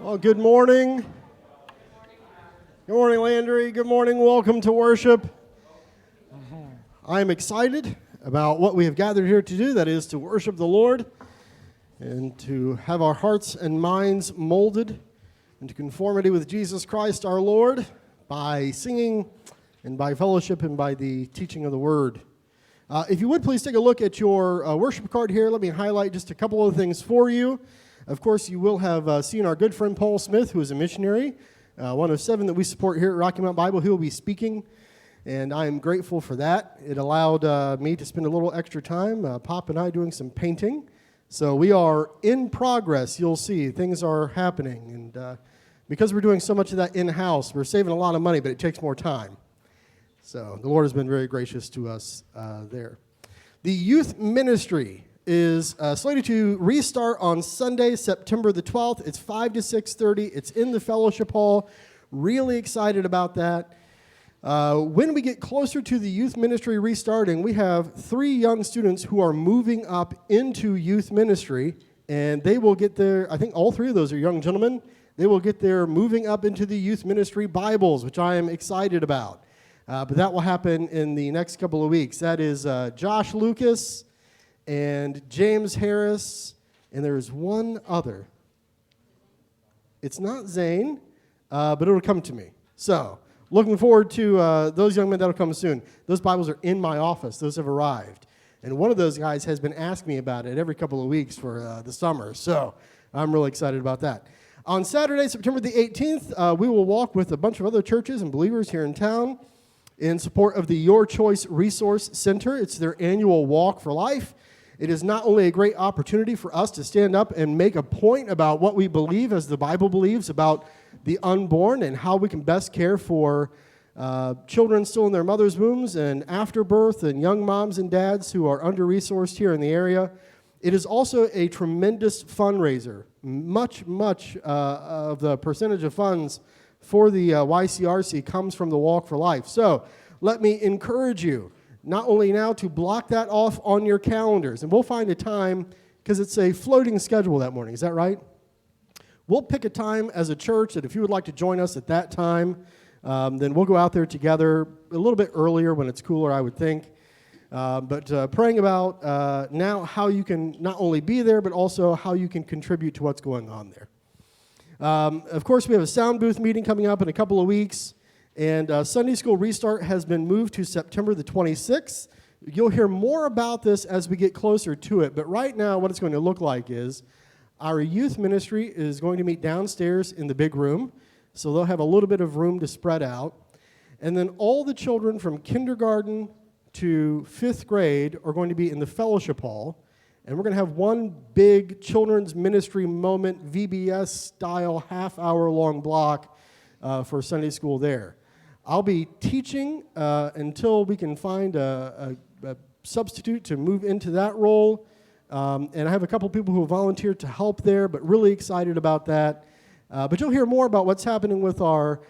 Well, good morning. Good morning, Landry. Good morning. Welcome to worship. I am excited about what we have gathered here to do, that is to worship the Lord and to have our hearts and minds molded into conformity with Jesus Christ our Lord by singing and by fellowship and by the teaching of the Word. If you would, please take a look at your worship card here. Let me highlight just a couple of things for you. Of course, you will have seen our good friend Paul Smith, who is a missionary, one of 7 that we support here at Rocky Mount Bible. He will be speaking, and I am grateful for that. It allowed me to spend a little extra time, Pop and I, doing some painting. So we are in progress. You'll see things are happening, and because we're doing so much of that in-house, we're saving a lot of money, but it takes more time. So the Lord has been very gracious to us there. The youth ministry is slated to restart on Sunday, September the 12th. It's 5 to 6:30. It's in the fellowship hall. Really excited about that. When we get closer to the youth ministry restarting, we have 3 young students who are moving up into youth ministry, and they will get their, I think all 3 of those are young gentlemen, they will get their moving up into the youth ministry Bibles, which I am excited about. But that will happen in the next couple of weeks. That is Josh Lucas and James Harris, and there's one other. It's not Zane, but it'll come to me. So, looking forward to those young men that'll come soon. Those Bibles are in my office. Those have arrived. And one of those guys has been asking me about it every couple of weeks for the summer. So, I'm really excited about that. On Saturday, September the 18th, we will walk with a bunch of other churches and believers here in town in support of the Your Choice Resource Center. It's their annual Walk for Life. It is not only a great opportunity for us to stand up and make a point about what we believe as the Bible believes about the unborn and how we can best care for children still in their mother's wombs and after birth and young moms and dads who are under-resourced here in the area. It is also a tremendous fundraiser. Much of the percentage of funds for the YCRC comes from the Walk for Life. So let me encourage you, not only now to block that off on your calendars, and we'll find a time, because it's a floating schedule that morning. Is that right? We'll pick a time as a church that if you would like to join us at that time, then we'll go out there together a little bit earlier when it's cooler, I would think. But praying about now how you can not only be there, but also how you can contribute to what's going on there. Of course, we have a sound booth meeting coming up in a couple of weeks, and Sunday School Restart has been moved to September the 26th. You'll hear more about this as we get closer to it, but right now what it's going to look like is our youth ministry is going to meet downstairs in the big room, so they'll have a little bit of room to spread out, and then all the children from kindergarten to 5th grade are going to be in the fellowship hall. And we're going to have one big children's ministry moment, VBS-style, half-hour-long block for Sunday school there. I'll be teaching until we can find a substitute to move into that role. And I have a couple people who have volunteered to help there, but really excited about that. But you'll hear more about what's happening with our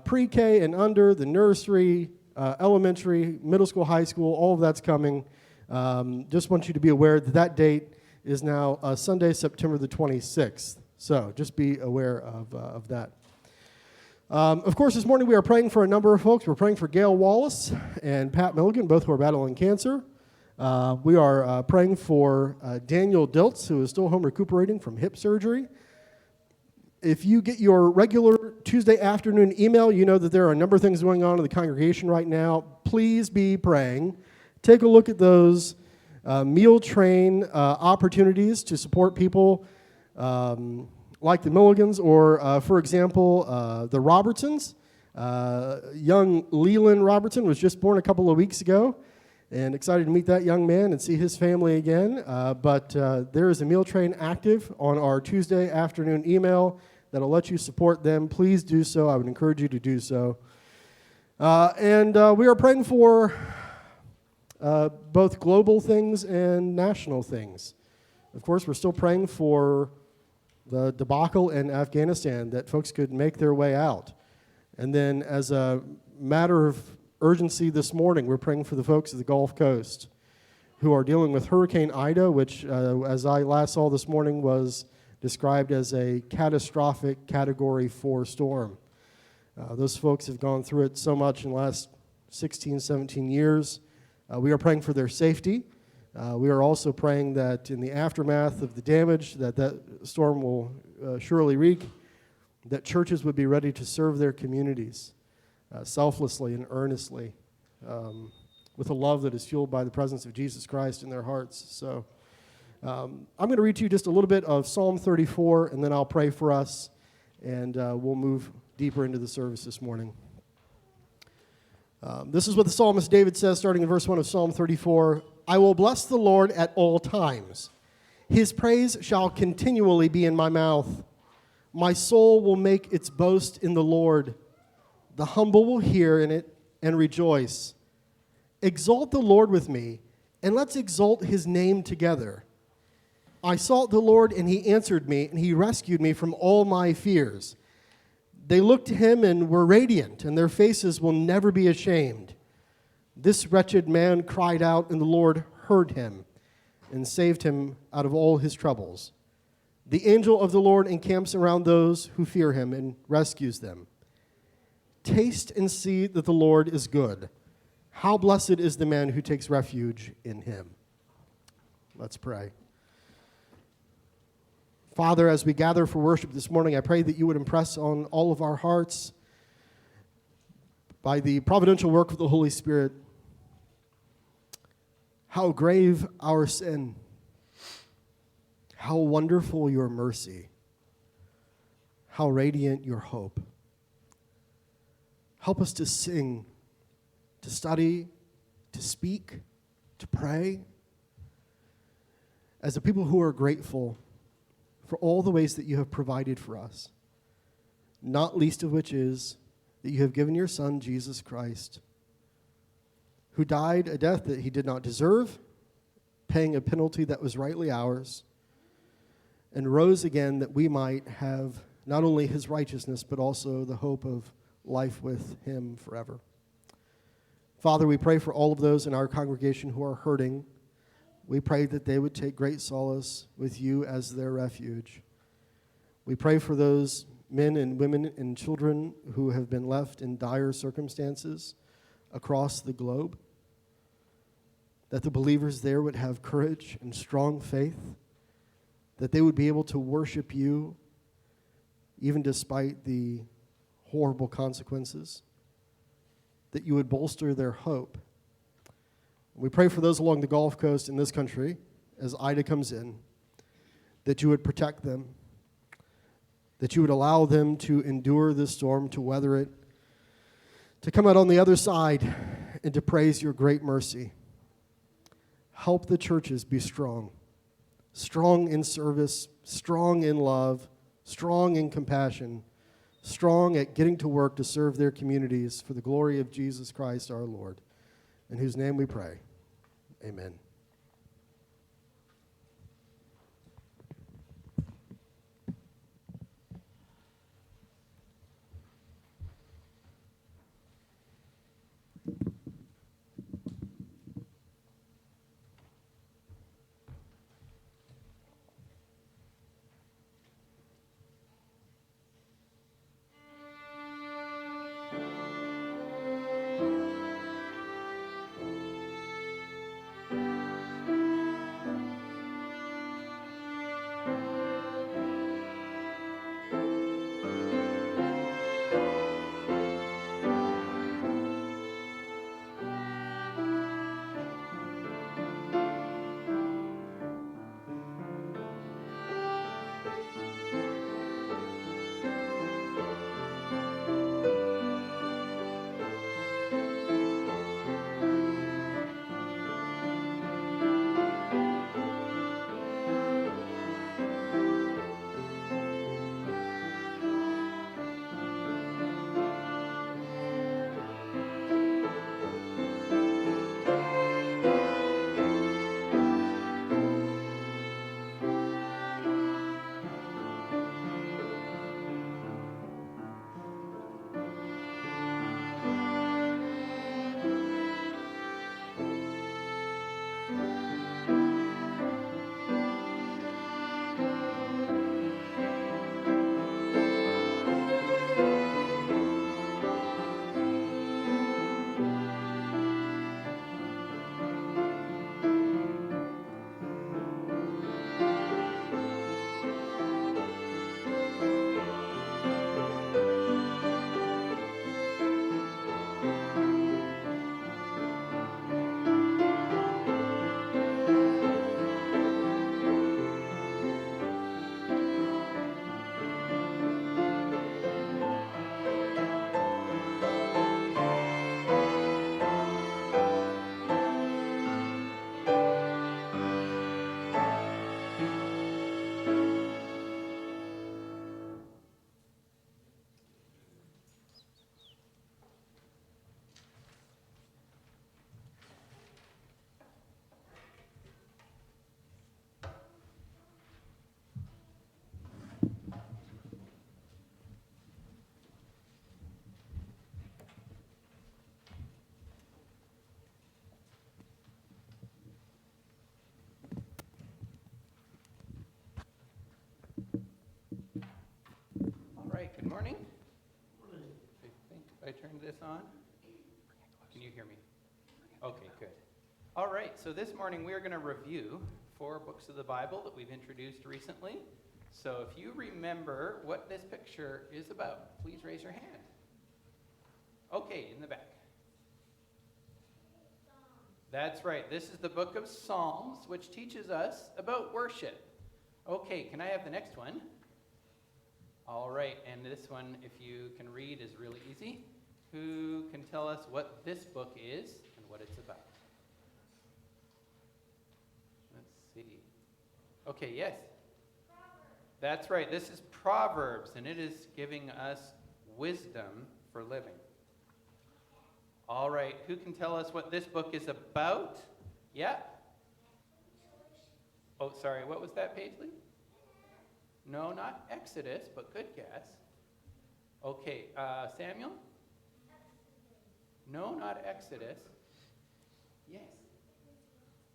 pre-K and under, the nursery, elementary, middle school, high school, all of that's coming. Just want you to be aware that that date is now Sunday, September the 26th. So just be aware of that. Of course, this morning we are praying for a number of folks. We're praying for Gail Wallace and Pat Milligan, both who are battling cancer. We are praying for Daniel Diltz, who is still home recuperating from hip surgery. If you get your regular Tuesday afternoon email, you know that there are a number of things going on in the congregation right now. Please be praying. Take a look at those meal train opportunities to support people like the Milligans or, for example, the Robertsons. Young Leland Robertson was just born a couple of weeks ago, and excited to meet that young man and see his family again. But there is a meal train active on our Tuesday afternoon email that'll let you support them. Please do so. I would encourage you to do so. And we are praying for both global things and national things. Of course, we're still praying for the debacle in Afghanistan, that folks could make their way out. And then as a matter of urgency this morning, we're praying for the folks of the Gulf Coast who are dealing with Hurricane Ida, which, as I last saw this morning, was described as a catastrophic Category 4 storm. Those folks have gone through it so much in the last 16, 17 years. We are praying for their safety. We are also praying that in the aftermath of the damage that storm will surely wreak, that churches would be ready to serve their communities selflessly and earnestly with a love that is fueled by the presence of Jesus Christ in their hearts. So I'm going to read to you just a little bit of Psalm 34, and then I'll pray for us, and we'll move deeper into the service this morning. This is what the psalmist David says, starting in verse 1 of Psalm 34. I will bless the Lord at all times. His praise shall continually be in my mouth. My soul will make its boast in the Lord. The humble will hear in it and rejoice. Exalt the Lord with me, and let's exalt his name together. I sought the Lord, and he answered me, and he rescued me from all my fears. They looked to him and were radiant, and their faces will never be ashamed. This wretched man cried out, and the Lord heard him and saved him out of all his troubles. The angel of the Lord encamps around those who fear him and rescues them. Taste and see that the Lord is good. How blessed is the man who takes refuge in him. Let's pray. Father, as we gather for worship this morning, I pray that you would impress on all of our hearts by the providential work of the Holy Spirit how grave our sin, how wonderful your mercy, how radiant your hope. Help us to sing, to study, to speak, to pray, as a people who are grateful for all the ways that you have provided for us, not least of which is that you have given your Son, Jesus Christ, who died a death that he did not deserve, paying a penalty that was rightly ours, and rose again that we might have not only his righteousness, but also the hope of life with him forever. Father, we pray for all of those in our congregation who are hurting. We pray that they would take great solace with you as their refuge. We pray for those men and women and children who have been left in dire circumstances across the globe, that the believers there would have courage and strong faith, that they would be able to worship you even despite the horrible consequences, that you would bolster their hope. We pray for those along the Gulf Coast in this country as Ida comes in, that you would protect them, that you would allow them to endure this storm, to weather it, to come out on the other side and to praise your great mercy. Help the churches be strong, strong in service, strong in love, strong in compassion, strong at getting to work to serve their communities for the glory of Jesus Christ our Lord, in whose name we pray. Amen. this on? Can you hear me? Okay, good. All right, so this morning we are going to review 4 books of the Bible that we've introduced recently. So if you remember what this picture is about, please raise your hand. Okay, in the back. That's right. This is the book of Psalms, which teaches us about worship. Okay, can I have the next one? All right, and this one, if you can read, is really easy. Who can tell us what this book is and what it's about? Let's see. Okay, yes? Proverbs. That's right. This is Proverbs, and it is giving us wisdom for living. All right, who can tell us what this book is about? Yeah? Oh, sorry, what was that, Paisley? No, not Exodus, but good guess. Okay, Samuel? No, not Exodus. Yes.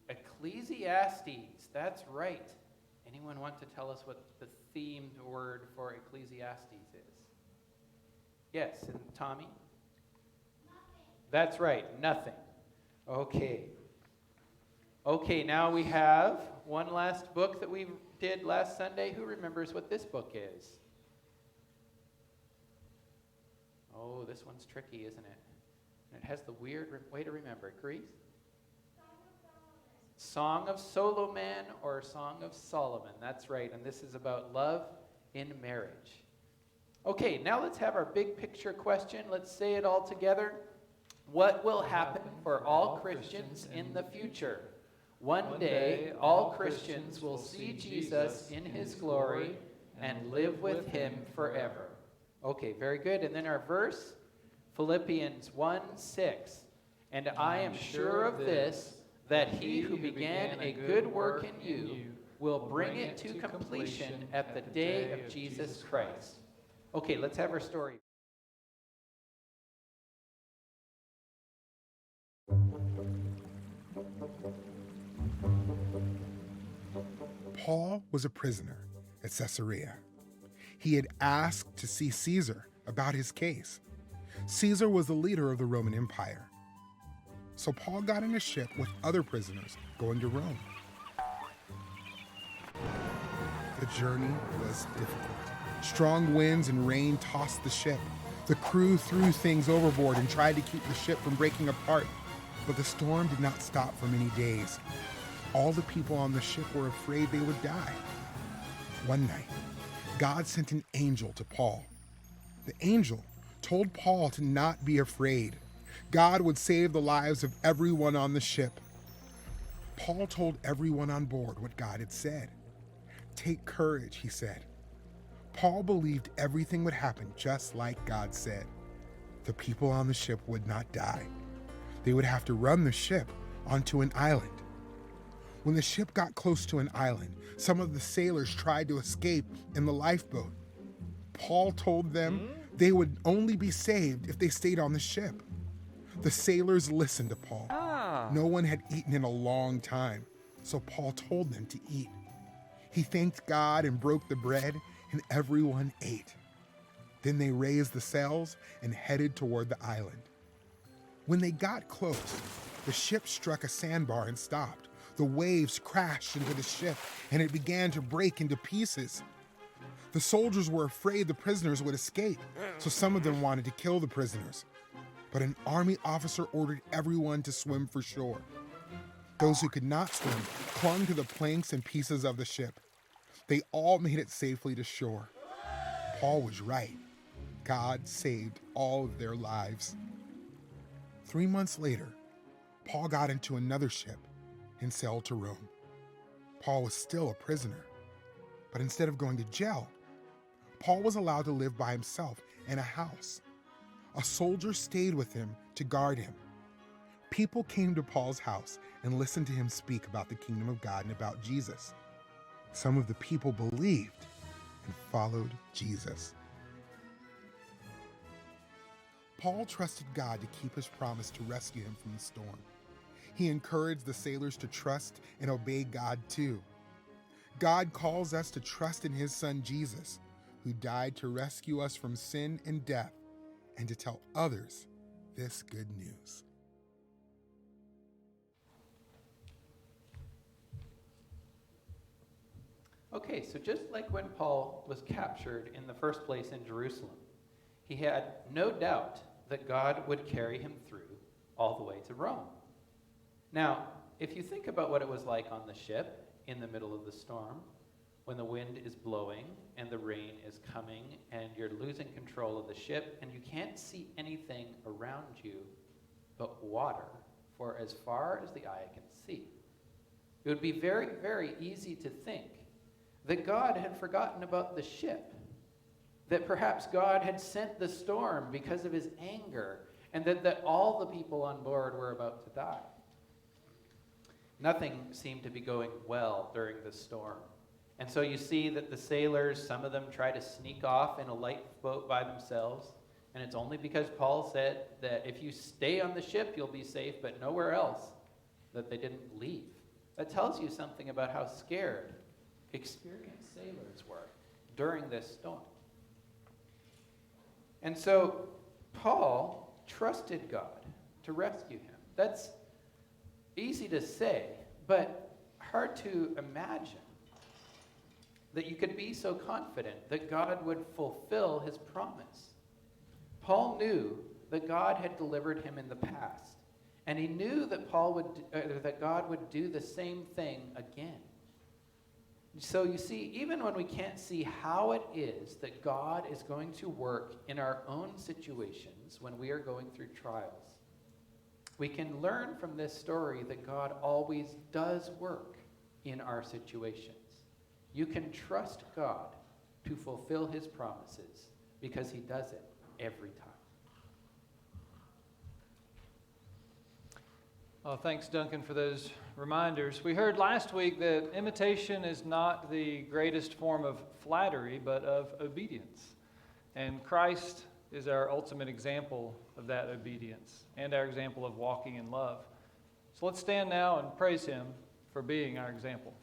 Ecclesiastes, that's right. Anyone want to tell us what the themed word for Ecclesiastes is? Yes, and Tommy? That's right, nothing. Okay. Okay, now we have one last book that we did last Sunday. Who remembers what this book is? Oh, this one's tricky, isn't it? And it has the weird way to remember it. Grease? Song of Solomon or Song of Solomon. That's right, and this is about love in marriage. Okay, now let's have our big picture question. Let's say it all together. What will happen for all Christians in the future? One day, all Christians will see Jesus in his glory and live with him forever. Okay, very good. And then our verse, Philippians 1:6. And I am sure of this, that he who began a good work in you will bring it to completion at the day of Jesus Christ. Okay, let's have our story. Paul was a prisoner at Caesarea. He had asked to see Caesar about his case. Caesar was the leader of the Roman Empire. So Paul got in a ship with other prisoners going to Rome. The journey was difficult. Strong winds and rain tossed the ship. The crew threw things overboard and tried to keep the ship from breaking apart. But the storm did not stop for many days. All the people on the ship were afraid they would die. One night, God sent an angel to Paul. The angel told Paul to not be afraid. God would save the lives of everyone on the ship. Paul told everyone on board what God had said. Take courage, he said. Paul believed everything would happen just like God said. The people on the ship would not die. They would have to run the ship onto an island. When the ship got close to an island, some of the sailors tried to escape in the lifeboat. Paul told them they would only be saved if they stayed on the ship. The sailors listened to Paul. No one had eaten in a long time, so Paul told them to eat. He thanked God and broke the bread, and everyone ate. Then they raised the sails and headed toward the island. When they got close, the ship struck a sandbar and stopped. The waves crashed into the ship, and it began to break into pieces. The soldiers were afraid the prisoners would escape, so some of them wanted to kill the prisoners. But an army officer ordered everyone to swim for shore. Those who could not swim clung to the planks and pieces of the ship. They all made it safely to shore. Paul was right. God saved all of their lives. 3 months later, Paul got into another ship and sailed to Rome. Paul was still a prisoner, but instead of going to jail, Paul was allowed to live by himself in a house. A soldier stayed with him to guard him. People came to Paul's house and listened to him speak about the kingdom of God and about Jesus. Some of the people believed and followed Jesus. Paul trusted God to keep his promise to rescue him from the storm. He encouraged the sailors to trust and obey God too. God calls us to trust in his son Jesus, who died to rescue us from sin and death, and to tell others this good news. Okay, so just like when Paul was captured in the first place in Jerusalem, he had no doubt that God would carry him through all the way to Rome. Now, if you think about what it was like on the ship in the middle of the storm, when the wind is blowing and the rain is coming and you're losing control of the ship and you can't see anything around you but water for as far as the eye can see, it would be very, very easy to think that God had forgotten about the ship, that perhaps God had sent the storm because of his anger, and that all the people on board were about to die. Nothing seemed to be going well during the storm. And so you see that the sailors, some of them try to sneak off in a lifeboat by themselves, and it's only because Paul said that if you stay on the ship, you'll be safe, but nowhere else, that they didn't leave. That tells you something about how scared experienced sailors were during this storm. And so Paul trusted God to rescue him. That's easy to say, but hard to imagine that you could be so confident that God would fulfill his promise. Paul knew that God had delivered him in the past, and he knew that that God would do the same thing again. So you see, even when we can't see how it is that God is going to work in our own situations when we are going through trials, we can learn from this story that God always does work in our situations. You can trust God to fulfill his promises because he does it every time. Oh, thanks, Duncan, for those reminders. We heard last week that imitation is not the greatest form of flattery, but of obedience. And Christ is our ultimate example of that obedience and our example of walking in love. So let's stand now and praise him for being our example.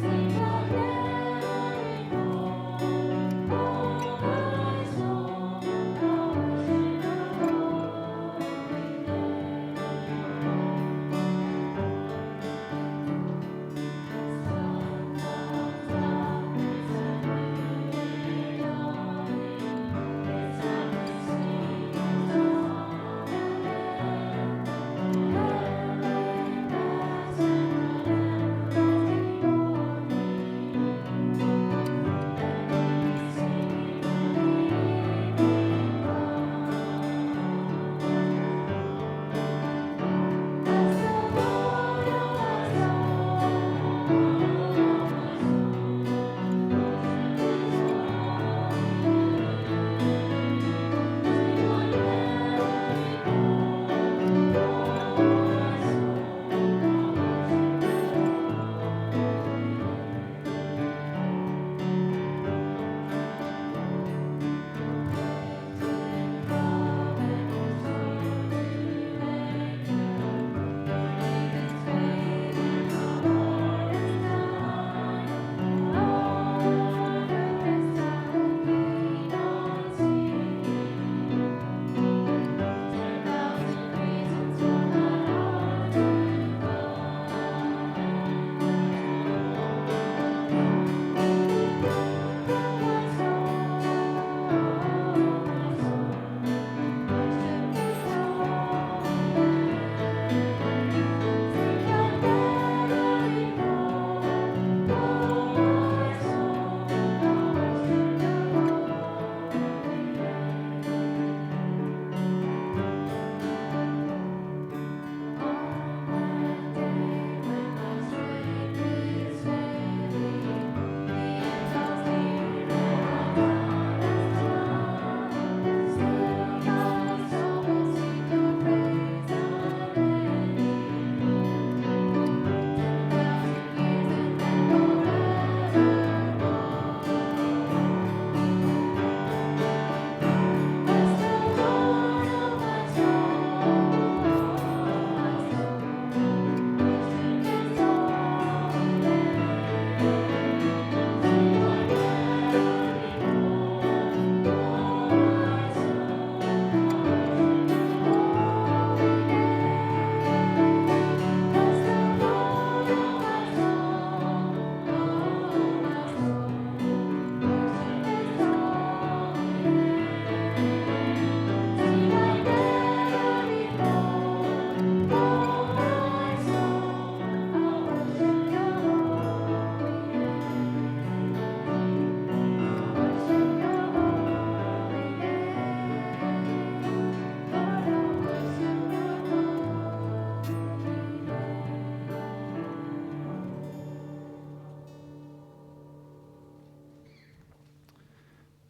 Sing hallelujah.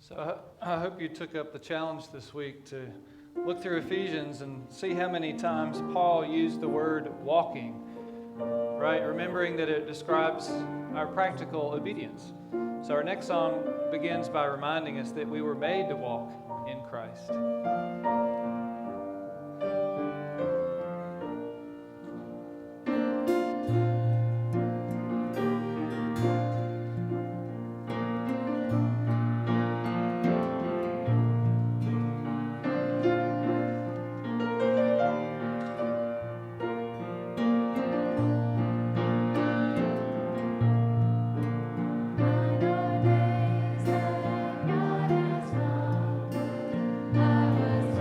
So I hope you took up the challenge this week to look through Ephesians and see how many times Paul used the word walking, right? Remembering that it describes our practical obedience. So our next song begins by reminding us that we were made to walk in Christ. I was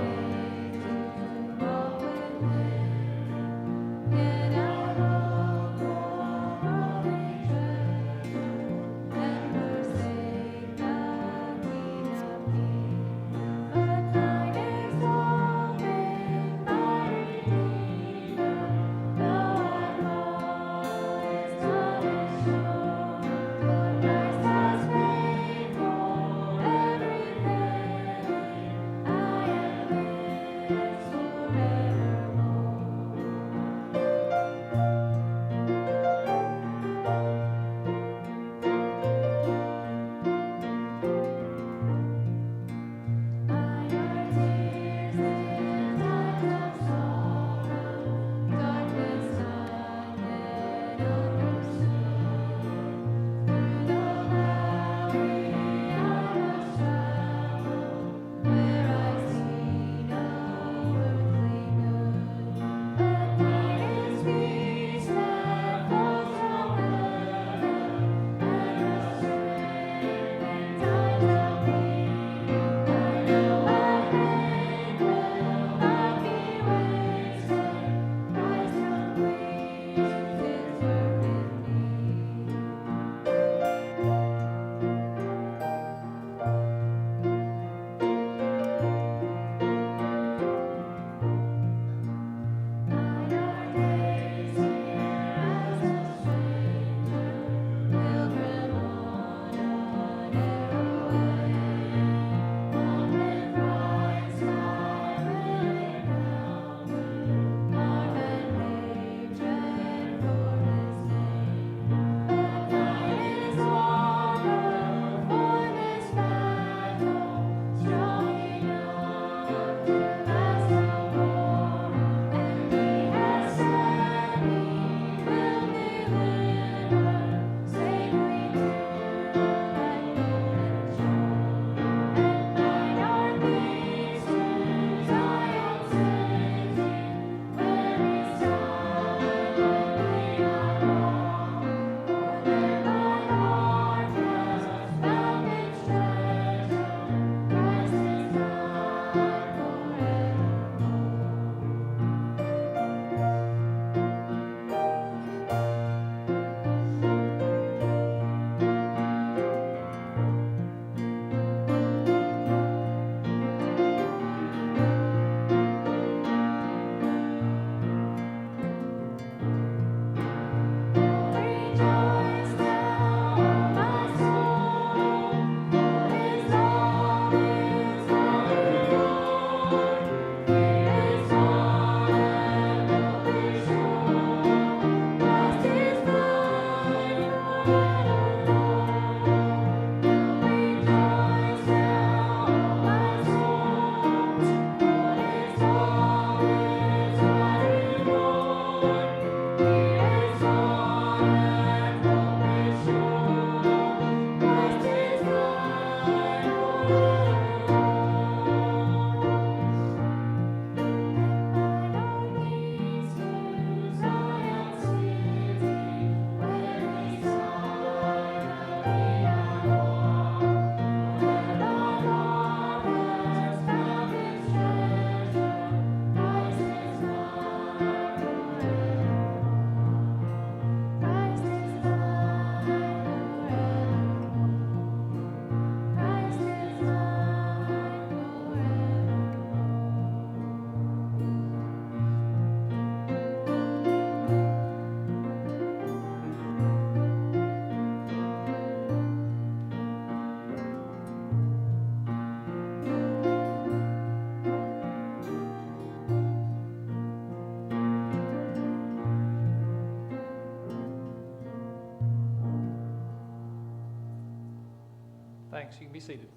Thanks. You can be seated.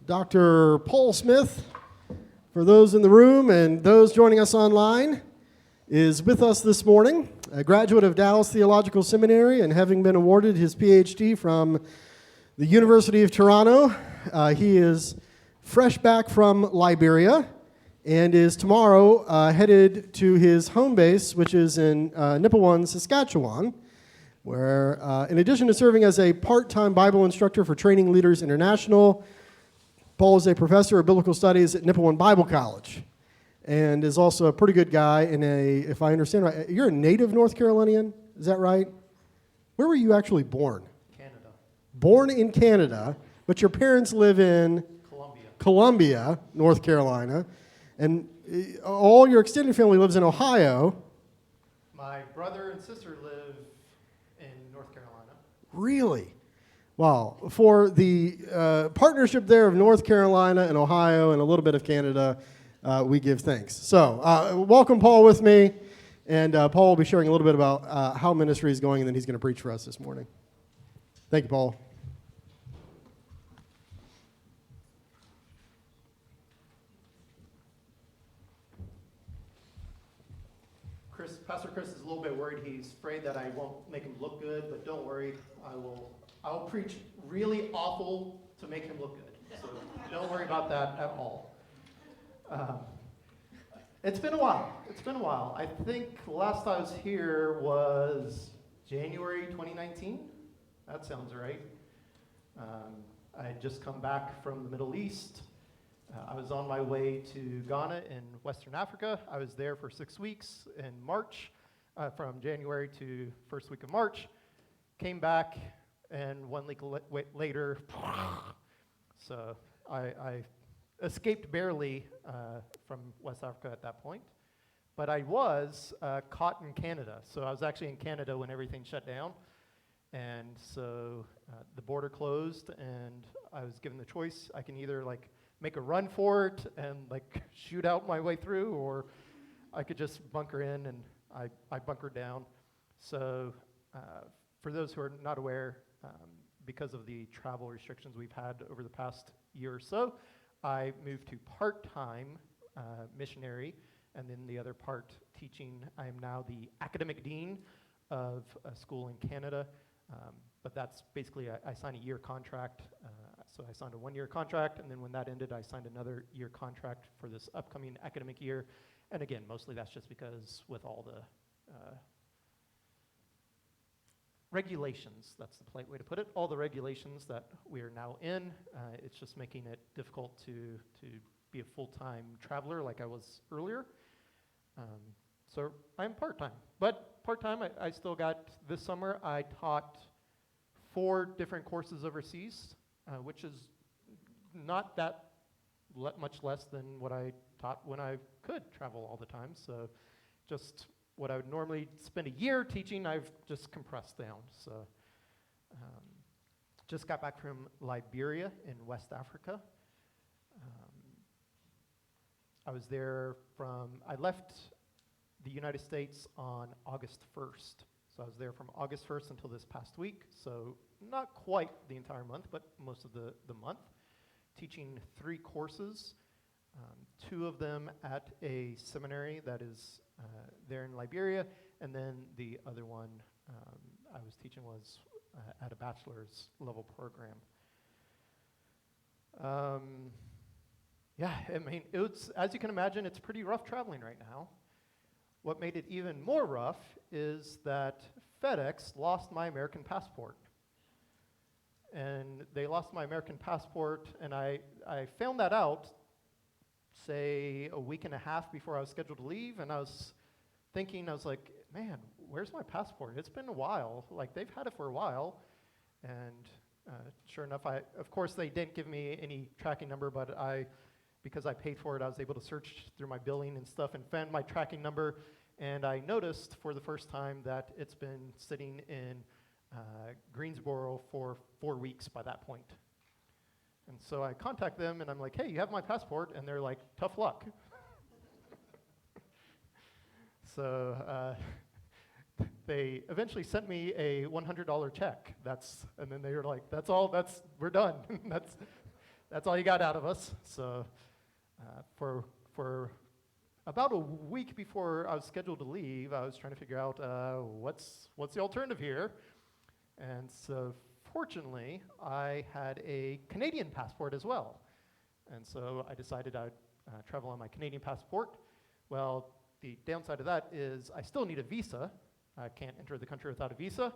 Dr. Paul Smith, for those in the room and those joining us online, is with us this morning, a graduate of Dallas Theological Seminary and having been awarded his PhD from the University of Toronto. He is fresh back from Liberia and is tomorrow headed to his home base, which is in Nipawin, Saskatchewan, where in addition to serving as a part-time Bible instructor for Training Leaders International, Paul is a professor of biblical studies at Nipawin Bible College and is also a pretty good guy in if I understand right, you're a native North Carolinian, is that right? Where were you actually born? Canada. Born in Canada, but your parents live in Columbia, North Carolina, and all your extended family lives in Ohio. My brother and sister live in North Carolina. Really? Wow. For the partnership there of North Carolina and Ohio and a little bit of Canada, we give thanks. So welcome Paul with me, and Paul will be sharing a little bit about how ministry is going, and then he's going to preach for us this morning. Thank you, Paul. Pastor Chris is a little bit worried. He's afraid that I won't make him look good, but don't worry. I'll preach really awful to make him look good. So don't worry about that at all. It's been a while. I think last I was here was January 2019. That sounds right. I had just come back from the Middle East. I was on my way to Ghana in Western Africa. I was there for 6 weeks in March, from January to first week of March. Came back, and 1 week later, so I escaped barely from West Africa at that point. But I was caught in Canada. So I was actually in Canada when everything shut down. And so the border closed, and I was given the choice. I can either make a run for it and shoot out my way through, or I could just bunker in, and I bunkered down. So for those who are not aware, because of the travel restrictions we've had over the past year or so, I moved to part-time missionary, and then the other part teaching. I am now the academic dean of a school in Canada, but that's basically, I signed a year contract. So I signed a 1-year contract, and then when that ended, I signed another year contract for this upcoming academic year. And again, mostly that's just because with all the regulations, that's the polite way to put it, all the regulations that we are now in, it's just making it difficult to be a full-time traveler like I was earlier. So I'm part-time. But part-time, I still got, this summer, I taught 4 different courses overseas, which is not that much less than what I taught when I could travel all the time. So just what I would normally spend a year teaching, I've just compressed down. So just got back from Liberia in West Africa. I was there I left the United States on August 1st. So I was there from August 1st until this past week. So not quite the entire month, but most of the month, teaching 3 courses, 2 of them at a seminary that is there in Liberia, and then the other one I was teaching was at a bachelor's level program. It was, as you can imagine, it's pretty rough traveling right now. What made it even more rough is that FedEx lost my American passport. And they lost my American passport, and I found that out, say, a week and a half before I was scheduled to leave, and I was like, man, where's my passport? It's been a while. They've had it for a while. And sure enough, of course, they didn't give me any tracking number, but because I paid for it, I was able to search through my billing and stuff and found my tracking number, and I noticed for the first time that it's been sitting in Greensboro for 4 weeks by that point. And so I contact them, and I'm like, hey, you have my passport? And they're like, tough luck. So they eventually sent me a $100 check. And then they were like, that's all, we're done. that's all you got out of us. So for about a week before I was scheduled to leave, I was trying to figure out what's the alternative here. And so fortunately, I had a Canadian passport as well. And so I decided I'd travel on my Canadian passport. Well, the downside of that is I still need a visa. I can't enter the country without a visa.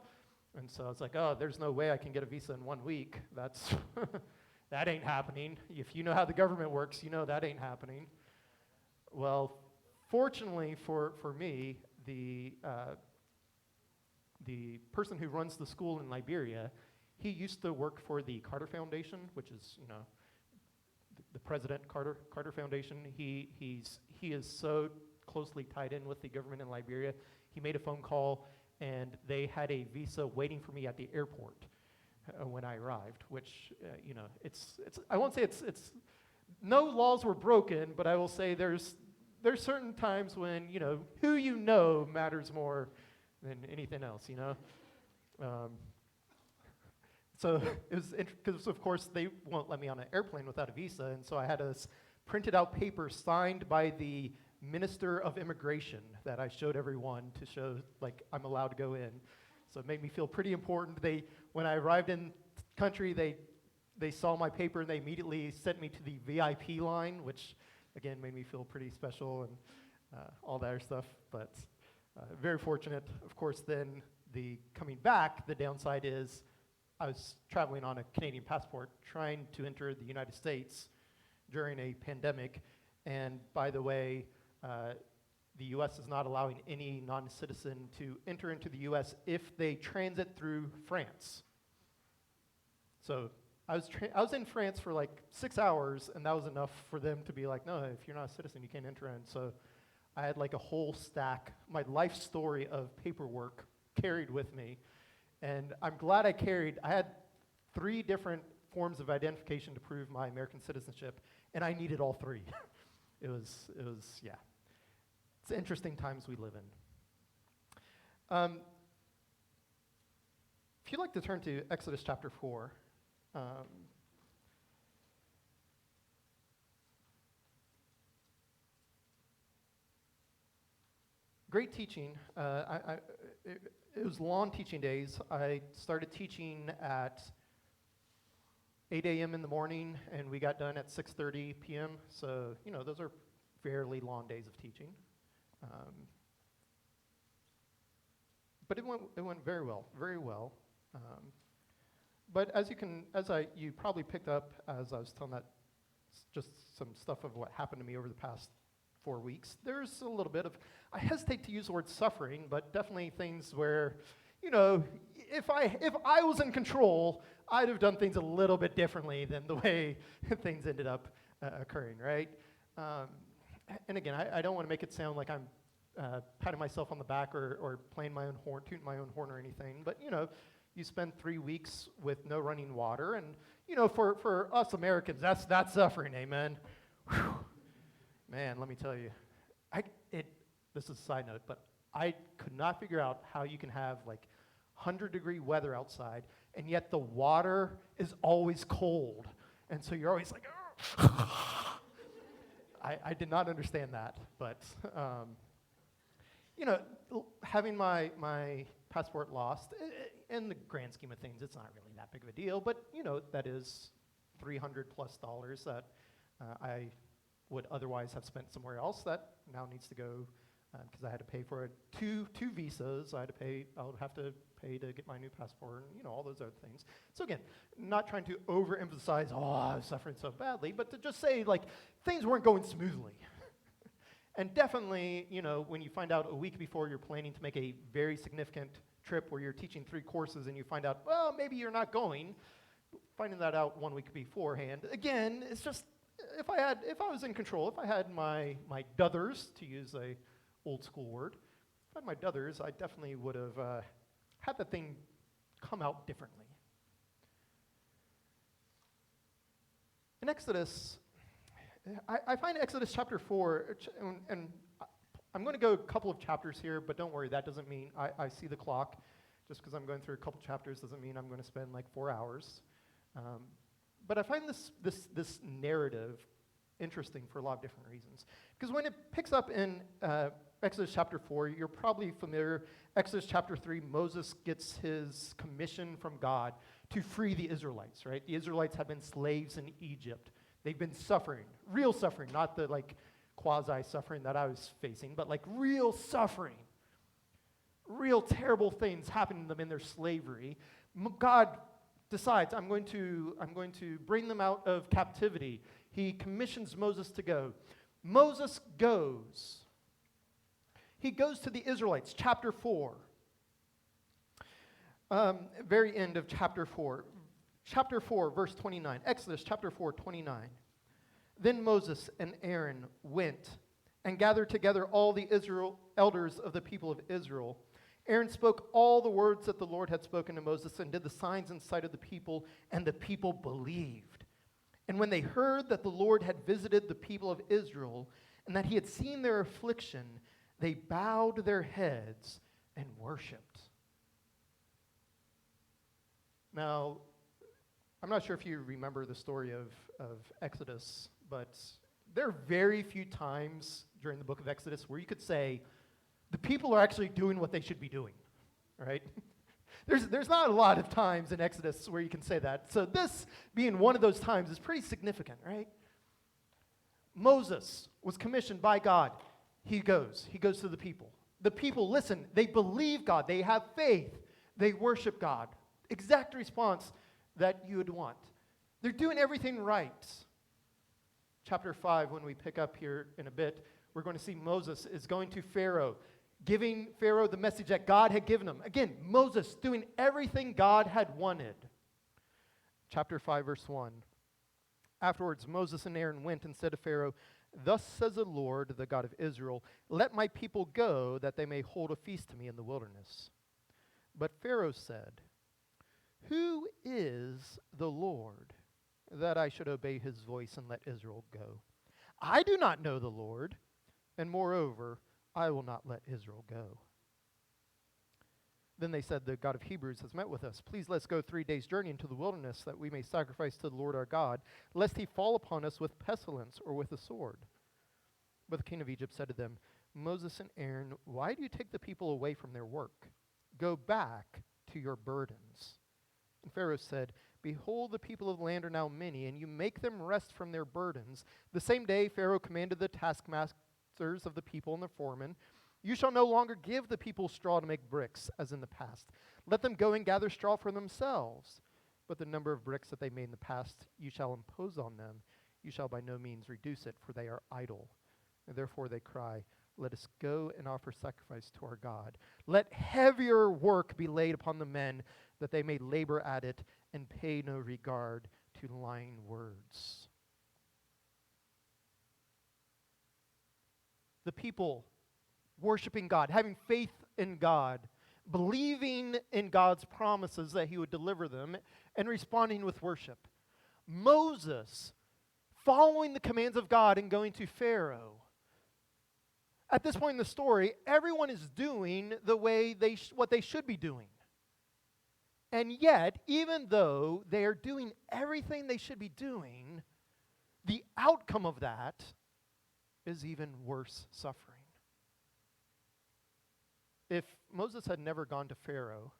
And so I was like, oh, there's no way I can get a visa in 1 week. That ain't happening. If you know how the government works, you know that ain't happening. Well, fortunately for me, the person who runs the school in Liberia, he used to work for the Carter Foundation, which is, the President Carter Foundation. He is so closely tied in with the government in Liberia. He made a phone call, and they had a visa waiting for me at the airport when I arrived. Which, it's I won't say it's no laws were broken, but I will say there's certain times when who you know matters more than anything else. So it was because, of course, they won't let me on an airplane without a visa, and so I had a printed out paper signed by the Minister of Immigration that I showed everyone to show, like, I'm allowed to go in. So it made me feel pretty important. When I arrived in country, they saw my paper and they immediately sent me to the VIP line, which, again, made me feel pretty special and all that other stuff. But very fortunate. Of course, then coming back, the downside is I was traveling on a Canadian passport trying to enter the United States during a pandemic. And by the way, the U.S. is not allowing any non-citizen to enter into the U.S. if they transit through France. So I was in France for like 6 hours, and that was enough for them to be like, no, if you're not a citizen, you can't enter in. So I had like a whole stack, my life story of paperwork carried with me. And I'm glad I had 3 different forms of identification to prove my American citizenship, and I needed all 3. It was, yeah. It's interesting times we live in. If you'd like to turn to Exodus chapter 4, great teaching. It was long teaching days. I started teaching at 8 a.m. in the morning, and we got done at 6:30 p.m. So, those are fairly long days of teaching. But it went very well, very well. But you probably picked up as I was telling that, just some stuff of what happened to me over the past 4 weeks. There's a little bit of, I hesitate to use the word suffering, but definitely things where, if I was in control, I'd have done things a little bit differently than the way things ended up occurring, right? And again, I don't want to make it sound like I'm patting myself on the back or playing my own horn, tooting my own horn or anything, but you spend 3 weeks with no running water, and for us Americans, that's suffering, amen. Whew. Man, let me tell you, this is a side note, but I could not figure out how you can have like 100-degree weather outside, and yet the water is always cold, and so you're always like, I did not understand that, but having my passport lost, in the grand scheme of things, it's not really that big of a deal, but that is $300+ that I would otherwise have spent somewhere else that now needs to go because I had to pay for it. Two visas. I would have to pay to get my new passport, and all those other things. So again, not trying to overemphasize, I was suffering so badly, but to just say like things weren't going smoothly. And definitely, when you find out a week before you're planning to make a very significant trip where you're teaching 3 courses and you find out, well, maybe you're not going, finding that out 1 week beforehand, again, it's just, if I was in control, if I had my duthers, to use a old school word, if I had my duthers, I definitely would have had the thing come out differently. In Exodus, I find Exodus chapter 4, and I'm going to go a couple of chapters here, but don't worry, that doesn't mean I see the clock. Just because I'm going through a couple chapters doesn't mean I'm going to spend like 4 hours. But I find this narrative interesting for a lot of different reasons. Because when it picks up in Exodus chapter 4, you're probably familiar. Exodus chapter 3, Moses gets his commission from God to free the Israelites, right? The Israelites have been slaves in Egypt. They've been suffering, real suffering, not the like quasi-suffering that I was facing, but like real suffering. Real terrible things happening to them in their slavery. God decides, I'm going to bring them out of captivity. He commissions Moses to go. Moses goes. He goes to the Israelites, chapter 4. Very end of chapter 4. Chapter 4, verse 29. Exodus chapter 4, 29. Then Moses and Aaron went and gathered together all the elders of the people of Israel. Aaron spoke all the words that the Lord had spoken to Moses and did the signs in sight of the people, and the people believed. And when they heard that the Lord had visited the people of Israel and that he had seen their affliction, they bowed their heads and worshiped. Now, I'm not sure if you remember the story of Exodus, but there are very few times during the book of Exodus where you could say, the people are actually doing what they should be doing, right? There's not a lot of times in Exodus where you can say that. So this being one of those times is pretty significant, right? Moses was commissioned by God. He goes to the people. The people listen. They believe God. They have faith. They worship God. Exact response that you would want. They're doing everything right. Chapter 5, when we pick up here in a bit, we're going to see Moses is going to Pharaoh, giving Pharaoh the message that God had given him. Again, Moses doing everything God had wanted. Chapter 5, verse 1. Afterwards, Moses and Aaron went and said to Pharaoh, "Thus says the Lord, the God of Israel, let my people go, that they may hold a feast to me in the wilderness." But Pharaoh said, "Who is the Lord, that I should obey his voice and let Israel go? I do not know the Lord, and moreover, I will not let Israel go." Then they said, "The God of Hebrews has met with us. Please let's go 3 days' journey into the wilderness, that we may sacrifice to the Lord our God, lest he fall upon us with pestilence or with a sword." But the king of Egypt said to them, "Moses and Aaron, why do you take the people away from their work? Go back to your burdens." And Pharaoh said, "Behold, the people of the land are now many, and you make them rest from their burdens." The same day Pharaoh commanded the taskmasters of the people and the foremen, "You shall no longer give the people straw to make bricks, as in the past. Let them go and gather straw for themselves. But the number of bricks that they made in the past you shall impose on them. You shall by no means reduce it, for they are idle." And therefore they cry, "Let us go and offer sacrifice to our God. Let heavier work be laid upon the men, that they may labor at it and pay no regard to lying words." The people worshiping God, having faith in God, believing in God's promises that he would deliver them, and responding with worship. Moses following the commands of God and going to Pharaoh. At this point in the story, everyone is doing the way what they should be doing. And yet, even though they are doing everything they should be doing, the outcome of that is even worse suffering. If Moses had never gone to Pharaoh,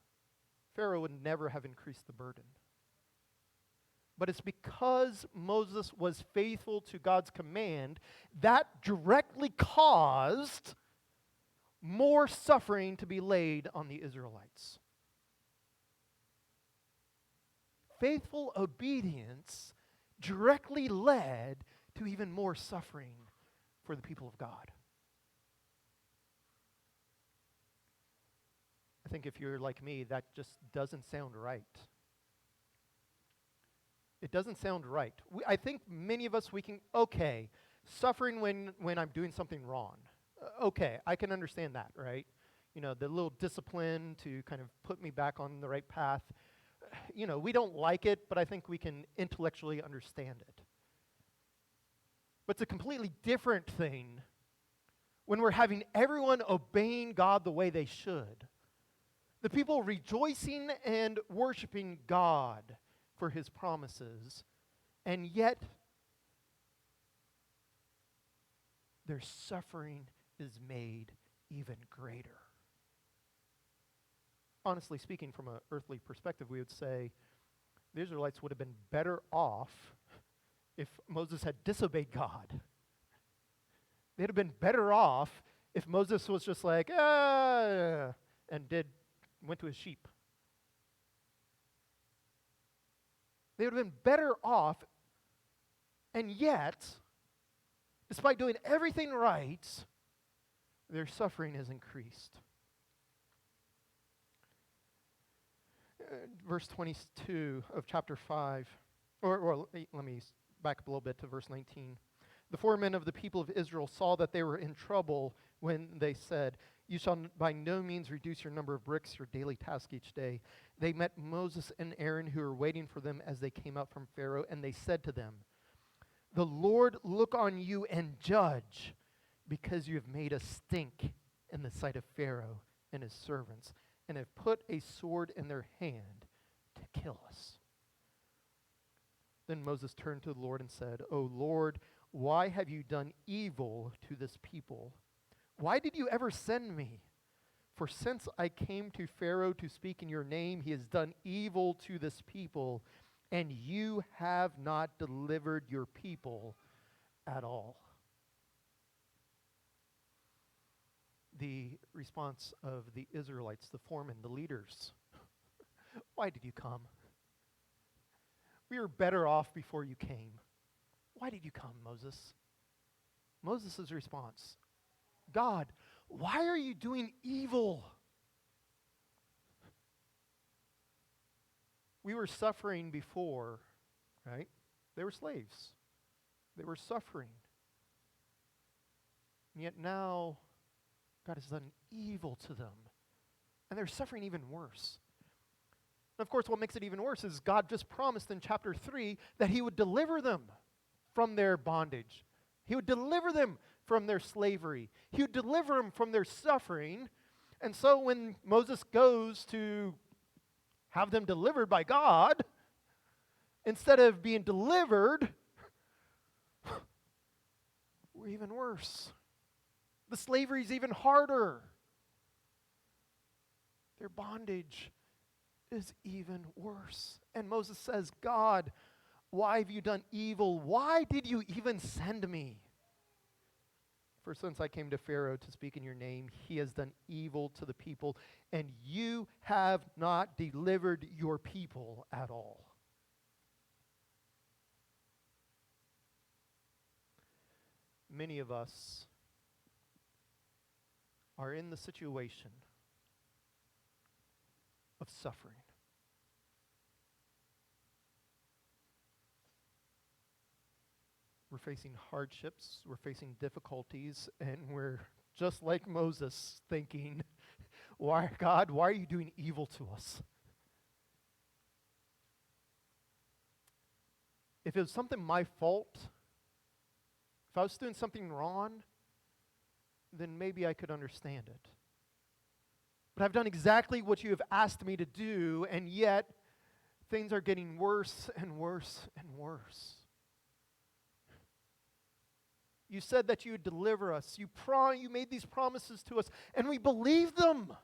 Pharaoh would never have increased the burden. But it's because Moses was faithful to God's command that directly caused more suffering to be laid on the Israelites. Faithful obedience directly led to even more suffering for the people of God. I think if you're like me, that just doesn't sound right. It doesn't sound right. I think many of us, suffering when I'm doing something wrong. Okay, I can understand that, right? The little discipline to kind of put me back on the right path. We don't like it, but I think we can intellectually understand it. But it's a completely different thing when we're having everyone obeying God the way they should. The people rejoicing and worshiping God for his promises, and yet their suffering is made even greater. Honestly speaking, from an earthly perspective, we would say the Israelites would have been better off if Moses had disobeyed God. They'd have been better off if Moses was just like, and went to his sheep. They would have been better off, and yet, despite doing everything right, their suffering is increased. Verse 22 of chapter 5, or let me back up a little bit to verse 19. The foremen of the people of Israel saw that they were in trouble when they said, "You shall by no means reduce your number of bricks, your daily task each day." They met Moses and Aaron, who were waiting for them as they came out from Pharaoh, and they said to them, "The Lord look on you and judge, because you have made us stink in the sight of Pharaoh and his servants, and have put a sword in their hand to kill us." Then Moses turned to the Lord and said, "O Lord, why have you done evil to this people? Why did you ever send me? For since I came to Pharaoh to speak in your name, he has done evil to this people, and you have not delivered your people at all." The response of the Israelites, the foremen, the leaders: "Why did you come? We were better off before you came. Why did you come, Moses?" Moses' response: "God, why are you doing evil? We were suffering before," right? They were slaves. They were suffering. And yet now, God has done evil to them. And they're suffering even worse. And of course, what makes it even worse is God just promised in chapter 3 that he would deliver them from their bondage. He would deliver them from their slavery. He would deliver them from their suffering. And so when Moses goes to have them delivered by God, instead of being delivered, we're even worse. The slavery is even harder. Their bondage is even worse. And Moses says, "God, why have you done evil? Why did you even send me? For since I came to Pharaoh to speak in your name, he has done evil to the people, and you have not delivered your people at all." Many of us are in the situation of suffering. We're facing hardships, we're facing difficulties, and we're just like Moses thinking, "Why, God, why are you doing evil to us?" If it was something my fault, if I was doing something wrong, then maybe I could understand it. But I've done exactly what you have asked me to do, and yet things are getting worse and worse and worse. You said that you would deliver us. You made these promises to us, and we believed them.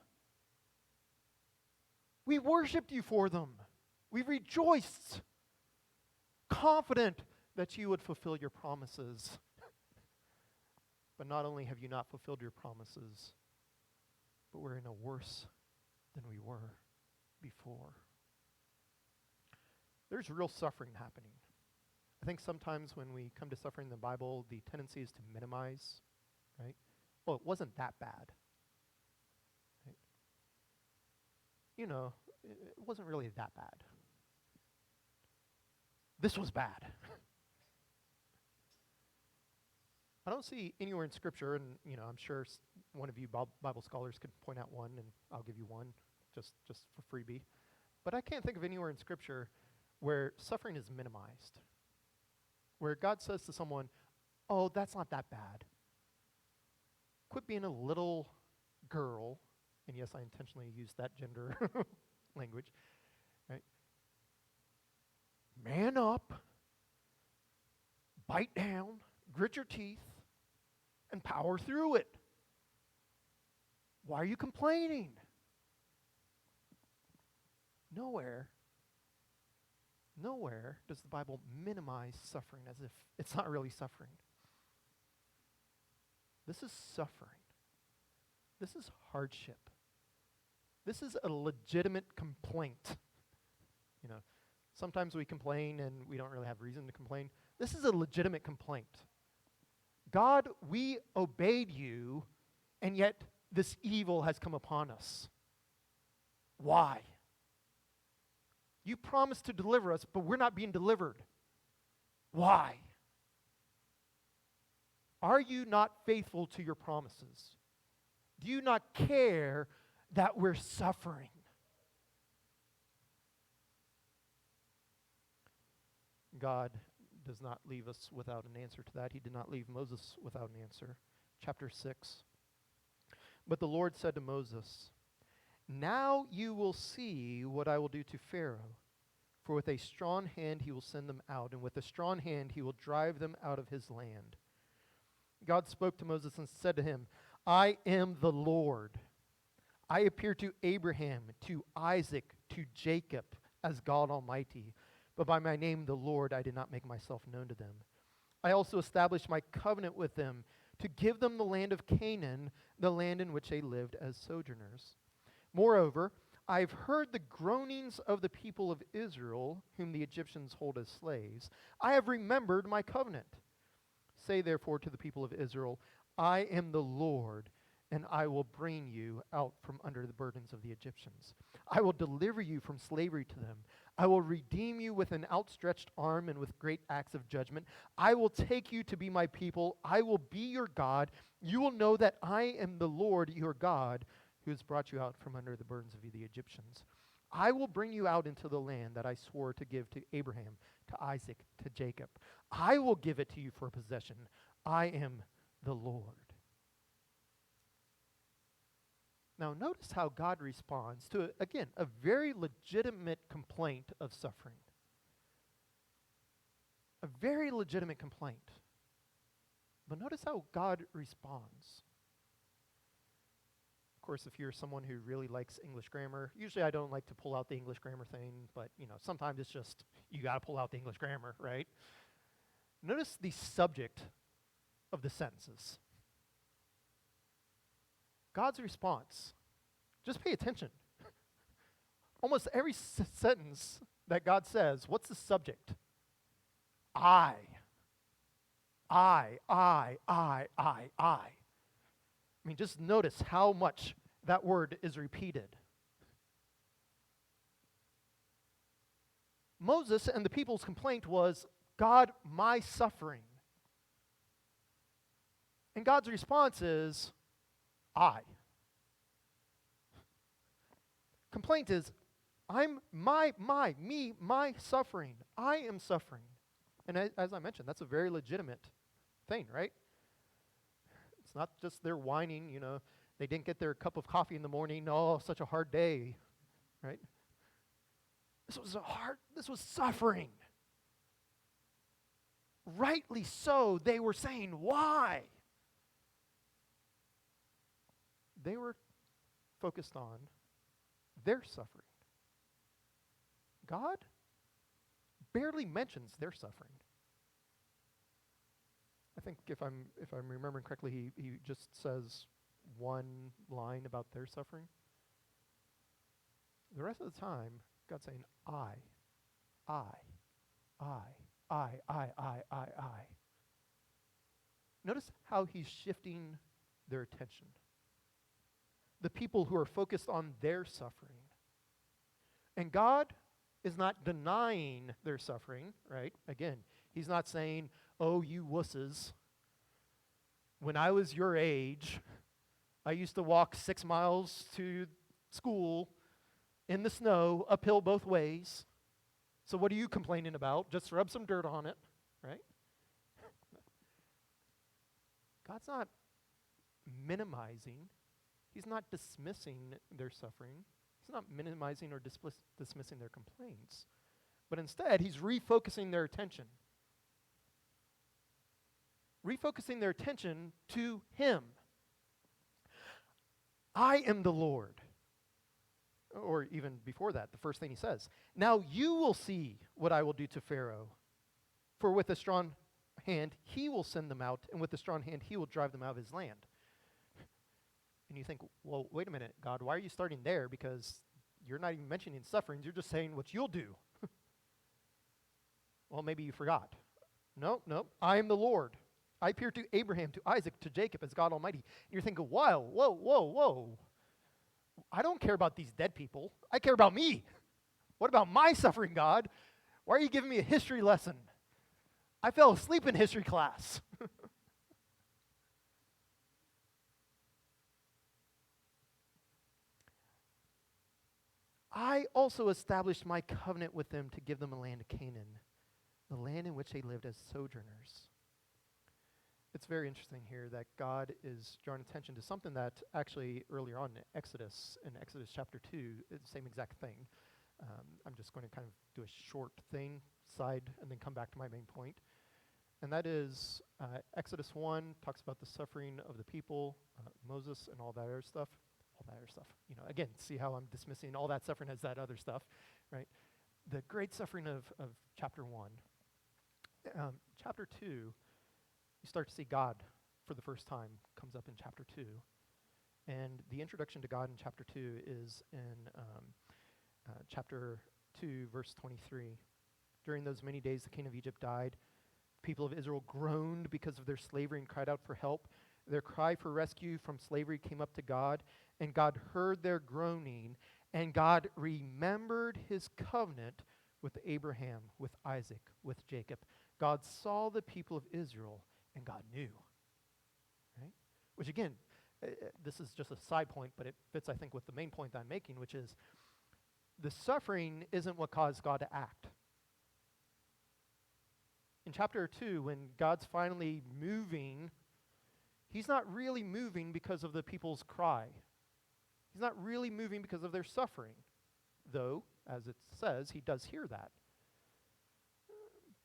We worshiped you for them. We rejoiced, confident that you would fulfill your promises. But not only have you not fulfilled your promises, but we're in a worse than we were before. There's real suffering happening. I think sometimes when we come to suffering in the Bible, the tendency is to minimize, right? Well, it wasn't that bad. Right? You know, it wasn't really that bad. This was bad. I don't see anywhere in Scripture, and I'm sure one of you Bible scholars could point out one, and I'll give you one just for freebie. But I can't think of anywhere in Scripture where suffering is minimized, where God says to someone, oh, that's not that bad. Quit being a little girl, and yes, I intentionally used that gender language, right? Man up, bite down, grit your teeth, and power through it. Why are you complaining? Nowhere does the Bible minimize suffering as if it's not really suffering. This is suffering. This is hardship. This is a legitimate complaint. You know, sometimes we complain and we don't really have reason to complain. This is a legitimate complaint. God, we obeyed you, and yet this evil has come upon us. Why? You promised to deliver us, but we're not being delivered. Why? Are you not faithful to your promises? Do you not care that we're suffering? God does not leave us without an answer to that. He did not leave Moses without an answer. Chapter 6. But the Lord said to Moses, "Now you will see what I will do to Pharaoh. For with a strong hand he will send them out, and with a strong hand he will drive them out of his land." God spoke to Moses and said to him, "I am the Lord. I appeared to Abraham, to Isaac, to Jacob as God Almighty. But by my name, the Lord, I did not make myself known to them. I also established my covenant with them to give them the land of Canaan, the land in which they lived as sojourners. Moreover, I've heard the groanings of the people of Israel, whom the Egyptians hold as slaves. I have remembered my covenant. Say therefore to the people of Israel, I am the Lord, and I will bring you out from under the burdens of the Egyptians. I will deliver you from slavery to them. I will redeem you with an outstretched arm and with great acts of judgment. I will take you to be my people. I will be your God. You will know that I am the Lord your God, who has brought you out from under the burdens of the Egyptians. I will bring you out into the land that I swore to give to Abraham, to Isaac, to Jacob. I will give it to you for a possession. I am the Lord." Now notice how God responds to, again, a very legitimate complaint of suffering. A very legitimate complaint. But notice how God responds. Of course, if you're someone who really likes English grammar, usually I don't like to pull out the English grammar thing, but sometimes it's just, you got to pull out the English grammar, right? Notice the subject of the sentences. God's response. Just pay attention. Almost every sentence that God says, what's the subject? I. I mean, just notice how much that word is repeated. Moses and the people's complaint was, God, my suffering. And God's response is, I. Complaint is, I'm my suffering. I am suffering. And as I mentioned, that's a very legitimate thing, right? It's not just they're whining, they didn't get their cup of coffee in the morning. Oh, such a hard day, right? This was suffering. Rightly so, they were saying, why? They were focused on their suffering. God barely mentions their suffering. I think if I'm remembering correctly, he just says one line about their suffering. The rest of the time, God's saying, I. Notice how he's shifting their attention. The people who are focused on their suffering. And God is not denying their suffering, right? Again, he's not saying, oh, you wusses, when I was your age, I used to walk 6 miles to school in the snow, uphill both ways. So what are you complaining about? Just rub some dirt on it, right? God's not minimizing. He's not dismissing their suffering. He's not minimizing or dismissing their complaints. But instead, he's refocusing their attention. Refocusing their attention to him. I am the Lord. Or even before that, the first thing he says, now you will see what I will do to Pharaoh. For with a strong hand, he will send them out, and with a strong hand, he will drive them out of his land. And you think, well, wait a minute, God, why are you starting there? Because you're not even mentioning sufferings, you're just saying what you'll do. Well, maybe you forgot. No, I am the Lord. I appeared to Abraham, to Isaac, to Jacob as God Almighty. And you're thinking, wow, whoa. I don't care about these dead people. I care about me. What about my suffering, God? Why are you giving me a history lesson? I fell asleep in history class. I also established my covenant with them to give them a land of Canaan, the land in which they lived as sojourners. It's very interesting here that God is drawing attention to something that actually earlier on in Exodus chapter 2, is the same exact thing. I'm just going to kind of do a short thing, side, and then come back to my main point. And that is Exodus 1 talks about the suffering of the people, Moses and all that other stuff. Again, see how I'm dismissing all that suffering as that other stuff, right? The great suffering of chapter 1. Chapter 2, you start to see God for the first time, comes up in chapter 2. And the introduction to God in chapter 2 is in chapter 2, verse 23. During those many days, the king of Egypt died. The people of Israel groaned because of their slavery and cried out for help. Their cry for rescue from slavery came up to God, and God heard their groaning, and God remembered his covenant with Abraham, with Isaac, with Jacob. God saw the people of Israel, and God knew. Right? Which again, this is just a side point, but it fits, I think, with the main point that I'm making, which is the suffering isn't what caused God to act. In chapter 2, when God's finally moving, he's not really moving because of the people's cry. He's not really moving because of their suffering, though, as it says, he does hear that.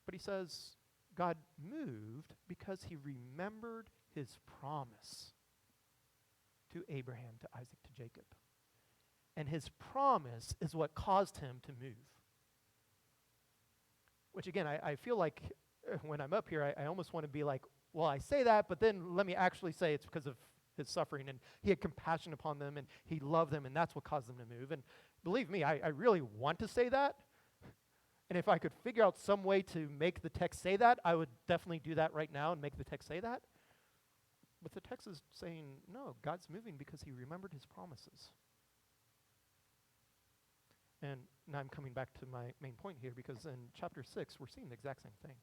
But he says God moved because he remembered his promise to Abraham, to Isaac, to Jacob. And his promise is what caused him to move. Which again, I feel like when I'm up here, I almost want to be like, well, I say that, but then let me actually say it's because of his suffering, and he had compassion upon them, and he loved them, and that's what caused them to move. And believe me, I really want to say that. And if I could figure out some way to make the text say that, I would definitely do that right now and make the text say that. But the text is saying, no, God's moving because he remembered his promises. And now I'm coming back to my main point here, because in chapter 6, we're seeing the exact same thing.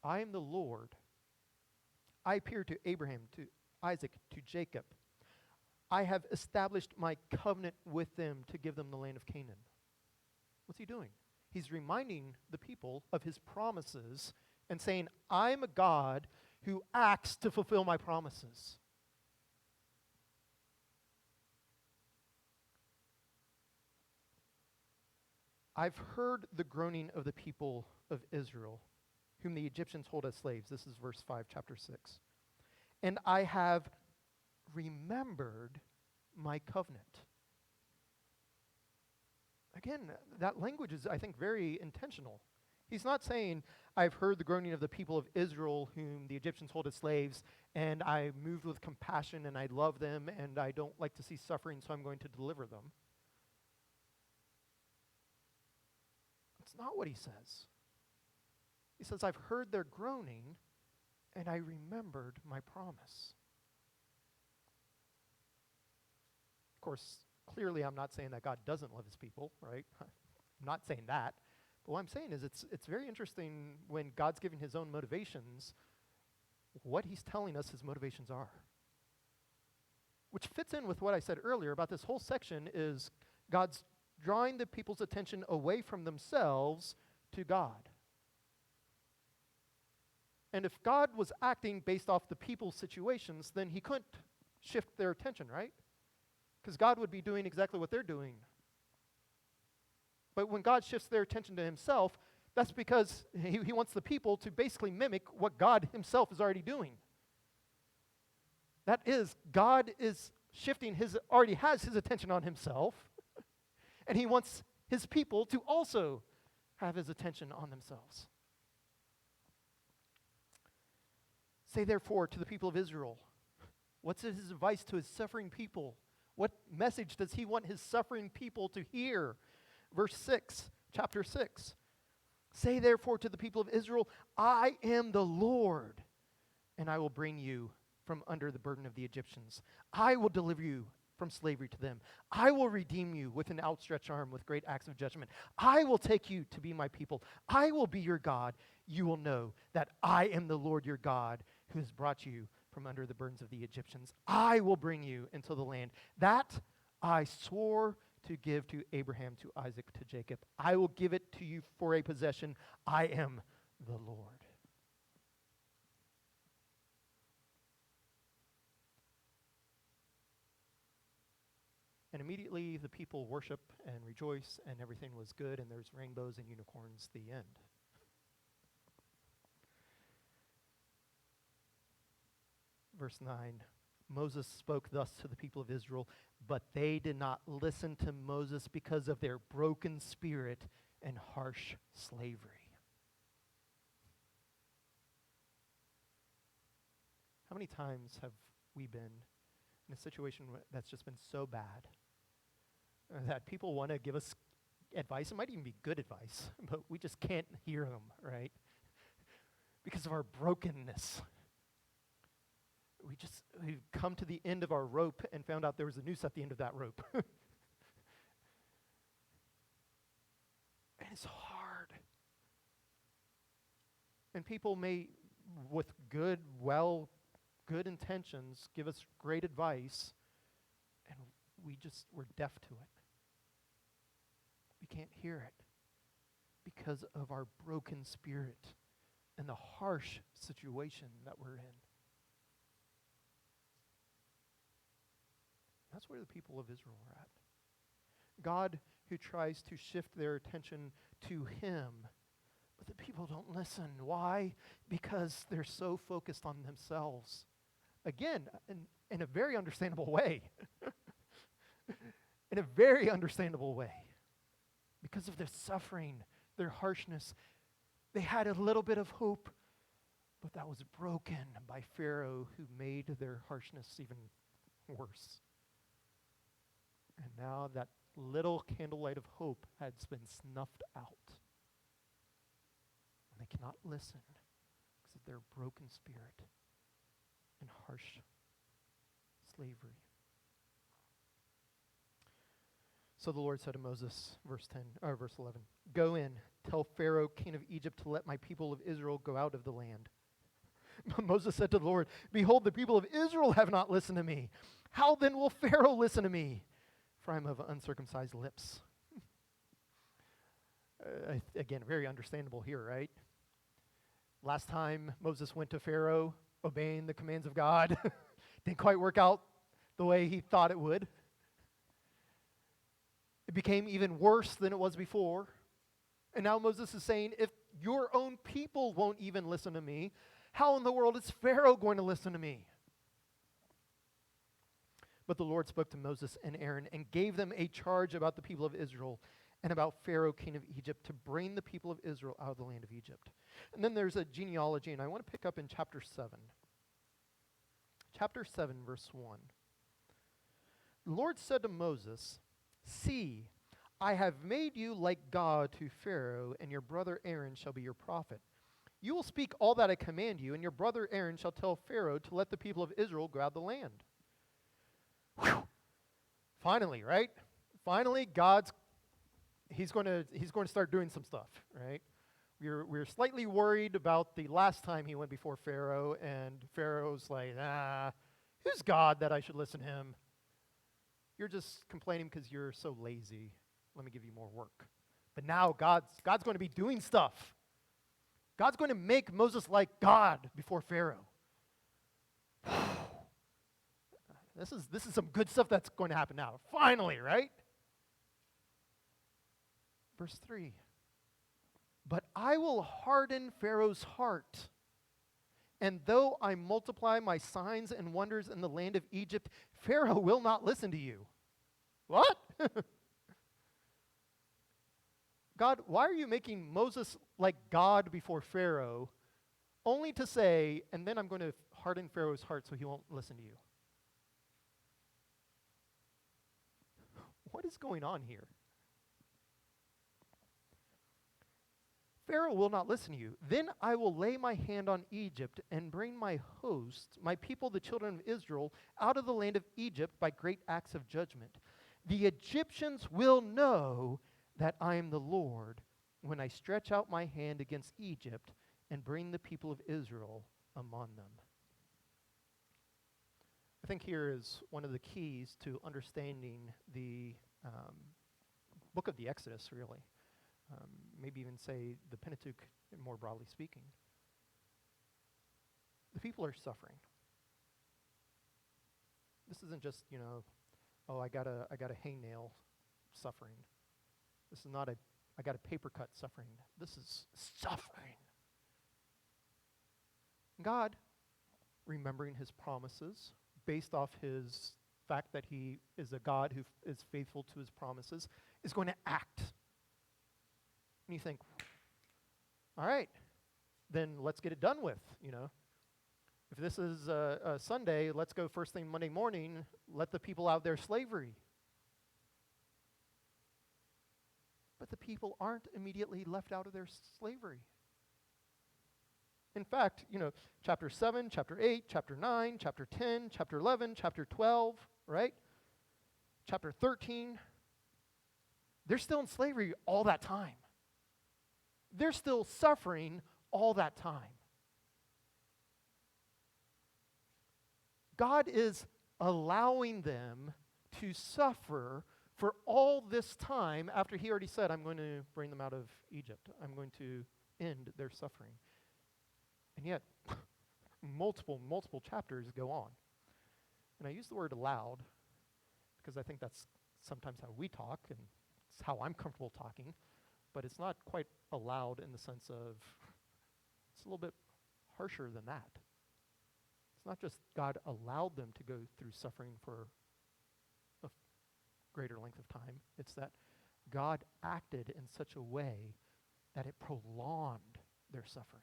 I am the Lord. I appeared to Abraham, to Isaac, to Jacob. I have established my covenant with them to give them the land of Canaan. What's he doing? He's reminding the people of his promises and saying, I'm a God who acts to fulfill my promises. I've heard the groaning of the people of Israel, whom the Egyptians hold as slaves. This is verse 5, chapter 6. And I have remembered my covenant. Again, that language is, I think, very intentional. He's not saying, I've heard the groaning of the people of Israel, whom the Egyptians hold as slaves, and I moved with compassion, and I love them, and I don't like to see suffering, so I'm going to deliver them. That's not what he says. He says, I've heard their groaning, and I remembered my promise. Of course, clearly I'm not saying that God doesn't love his people, right? I'm not saying that. But what I'm saying is it's very interesting when God's giving his own motivations, what he's telling us his motivations are. Which fits in with what I said earlier about this whole section is God's drawing the people's attention away from themselves to God. And if God was acting based off the people's situations, then he couldn't shift their attention, right? Because God would be doing exactly what they're doing. But when God shifts their attention to himself, that's because he wants the people to basically mimic what God himself is already doing. That is, God is shifting already has his attention on himself, and he wants his people to also have his attention on themselves. Say therefore to the people of Israel, what's his advice to his suffering people? What message does he want his suffering people to hear? Verse 6, chapter 6. Say therefore to the people of Israel, I am the Lord, and I will bring you from under the burden of the Egyptians. I will deliver you from slavery to them. I will redeem you with an outstretched arm, with great acts of judgment. I will take you to be my people. I will be your God. You will know that I am the Lord your God, who has brought you from under the burdens of the Egyptians. I will bring you into the land that I swore to give to Abraham, to Isaac, to Jacob. I will give it to you for a possession. I am the Lord. And immediately the people worship and rejoice, and everything was good, and there's rainbows and unicorns, the end. Verse 9, Moses spoke thus to the people of Israel, but they did not listen to Moses because of their broken spirit and harsh slavery. How many times have we been in a situation that's just been so bad that people want to give us advice? It might even be good advice, but we just can't hear them, right? Because of our brokenness. We've come to the end of our rope and found out there was a noose at the end of that rope. And it's hard. And people may, with good intentions, give us great advice, and we're deaf to it. We can't hear it because of our broken spirit and the harsh situation that we're in. That's where the people of Israel are at. God who tries to shift their attention to him, but the people don't listen. Why? Because they're so focused on themselves. Again, in a very understandable way. In a very understandable way. Because of their suffering, their harshness, they had a little bit of hope, but that was broken by Pharaoh, who made their harshness even worse. And now that little candlelight of hope has been snuffed out. And they cannot listen because of their broken spirit and harsh slavery. So the Lord said to Moses, verse 11, go in, tell Pharaoh, king of Egypt, to let my people of Israel go out of the land. Moses said to the Lord, behold, the people of Israel have not listened to me. How then will Pharaoh listen to me? For I am of uncircumcised lips. Again, very understandable here, right? Last time Moses went to Pharaoh, obeying the commands of God, didn't quite work out the way he thought it would. It became even worse than it was before. And now Moses is saying, if your own people won't even listen to me, how in the world is Pharaoh going to listen to me? But the Lord spoke to Moses and Aaron and gave them a charge about the people of Israel and about Pharaoh, king of Egypt, to bring the people of Israel out of the land of Egypt. And then there's a genealogy, and I want to pick up in chapter 7. Chapter 7, verse 1. The Lord said to Moses, see, I have made you like God to Pharaoh, and your brother Aaron shall be your prophet. You will speak all that I command you, and your brother Aaron shall tell Pharaoh to let the people of Israel go out of the land. Whew. Finally, right? Finally, he's going to start doing some stuff, right? We're slightly worried about the last time he went before Pharaoh, and Pharaoh's like, who's God that I should listen to him? You're just complaining because you're so lazy. Let me give you more work. But now God's going to be doing stuff. God's going to make Moses like God before Pharaoh. This is some good stuff that's going to happen now. Finally, right? Verse 3. But I will harden Pharaoh's heart, and though I multiply my signs and wonders in the land of Egypt, Pharaoh will not listen to you. What? God, why are you making Moses like God before Pharaoh, only to say, and then I'm going to harden Pharaoh's heart so he won't listen to you? What is going on here? Pharaoh will not listen to you. Then I will lay my hand on Egypt and bring my host, my people, the children of Israel, out of the land of Egypt by great acts of judgment. The Egyptians will know that I am the Lord when I stretch out my hand against Egypt and bring the people of Israel among them. I think here is one of the keys to understanding the book of the Exodus, really. Maybe even say the Pentateuch, more broadly speaking. The people are suffering. This isn't just, oh, I got a hangnail suffering. This is not I got a paper cut suffering. This is suffering. God, remembering his promises, based off his fact that he is a God who is faithful to his promises, is going to act. And you think, all right, then let's get it done with, If this is a Sunday, let's go first thing Monday morning, let the people out of their slavery. But the people aren't immediately left out of their slavery. In fact, chapter 7, chapter 8, chapter 9, chapter 10, chapter 11, chapter 12, right? Chapter 13, they're still in slavery all that time. They're still suffering all that time. God is allowing them to suffer for all this time after he already said, I'm going to bring them out of Egypt. I'm going to end their suffering. And yet, multiple chapters go on. And I use the word allowed because I think that's sometimes how we talk and it's how I'm comfortable talking. But it's not quite allowed in the sense of, it's a little bit harsher than that. It's not just God allowed them to go through suffering for a greater length of time. It's that God acted in such a way that it prolonged their suffering.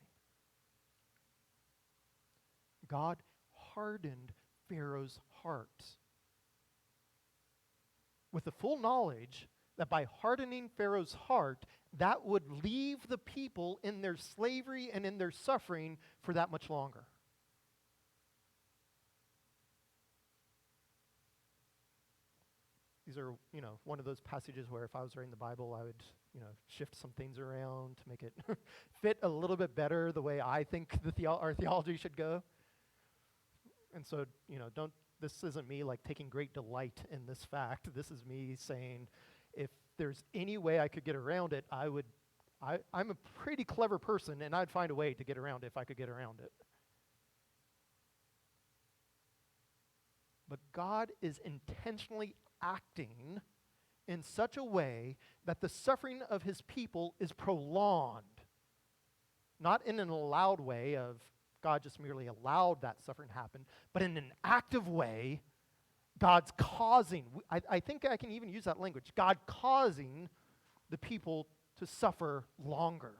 God hardened Pharaoh's heart with the full knowledge that by hardening Pharaoh's heart, that would leave the people in their slavery and in their suffering for that much longer. These are, one of those passages where if I was writing the Bible, I would, shift some things around to make it fit a little bit better the way I think our theology should go. And so, this isn't me like taking great delight in this fact. This is me saying, if there's any way I could get around it, I'm a pretty clever person, and I'd find a way to get around it if I could get around it. But God is intentionally acting in such a way that the suffering of his people is prolonged. Not in an allowed way of God just merely allowed that suffering to happen, but in an active way, God's causing, I think I can even use that language, God causing the people to suffer longer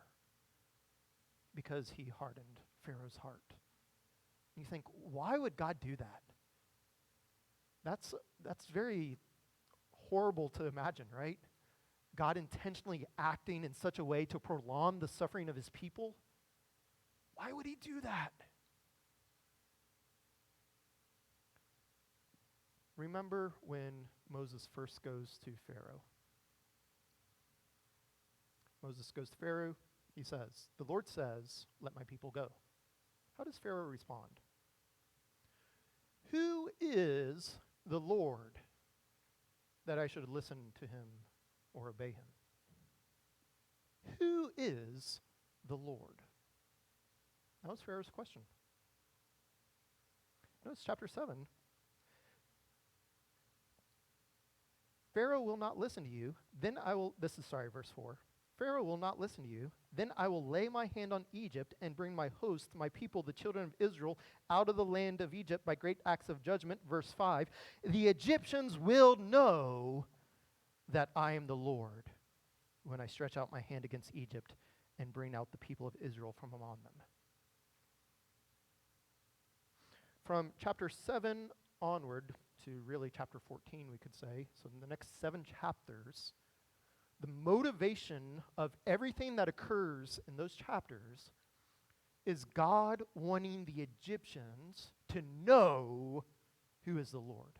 because he hardened Pharaoh's heart. And you think, why would God do that? That's very horrible to imagine, right? God intentionally acting in such a way to prolong the suffering of his people. Why would he do that? Remember when Moses first goes to Pharaoh. Moses goes to Pharaoh. He says, the Lord says, let my people go. How does Pharaoh respond? Who is the Lord that I should listen to him or obey him? Who is the Lord? That was Pharaoh's question. Notice chapter 7. Pharaoh will not listen to you. Then I will, verse 4. Pharaoh will not listen to you. Then I will lay my hand on Egypt and bring my host, my people, the children of Israel, out of the land of Egypt by great acts of judgment. Verse 5. The Egyptians will know that I am the Lord when I stretch out my hand against Egypt and bring out the people of Israel from among them. From chapter 7 onward to really chapter 14, we could say, so in the next 7 chapters, the motivation of everything that occurs in those chapters is God wanting the Egyptians to know who is the Lord.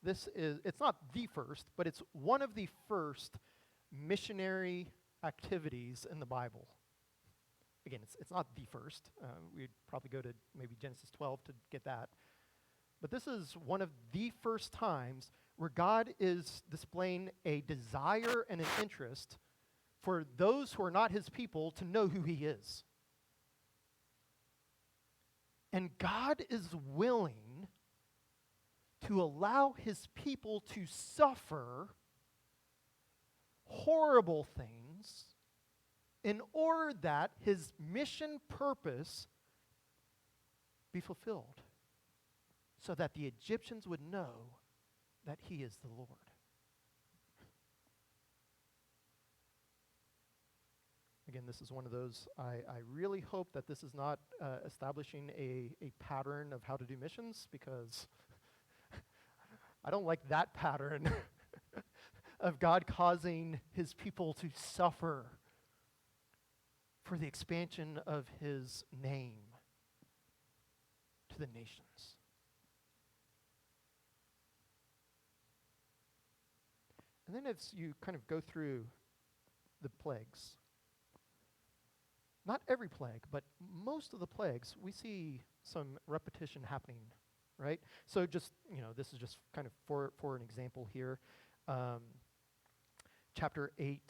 It's not the first, but it's one of the first missionary activities in the Bible. Again, it's not the first. We'd probably go to maybe Genesis 12 to get that. But this is one of the first times where God is displaying a desire and an interest for those who are not his people to know who he is. And God is willing to allow his people to suffer horrible things in order that his mission purpose be fulfilled, so that the Egyptians would know that he is the Lord. Again, this is one of those, I really hope that this is not establishing a pattern of how to do missions, because I don't like that pattern of God causing his people to suffer for the expansion of his name to the nations. And then as you kind of go through the plagues, not every plague, but most of the plagues, we see some repetition happening, right? So just, this is just kind of for an example here. Chapter 8.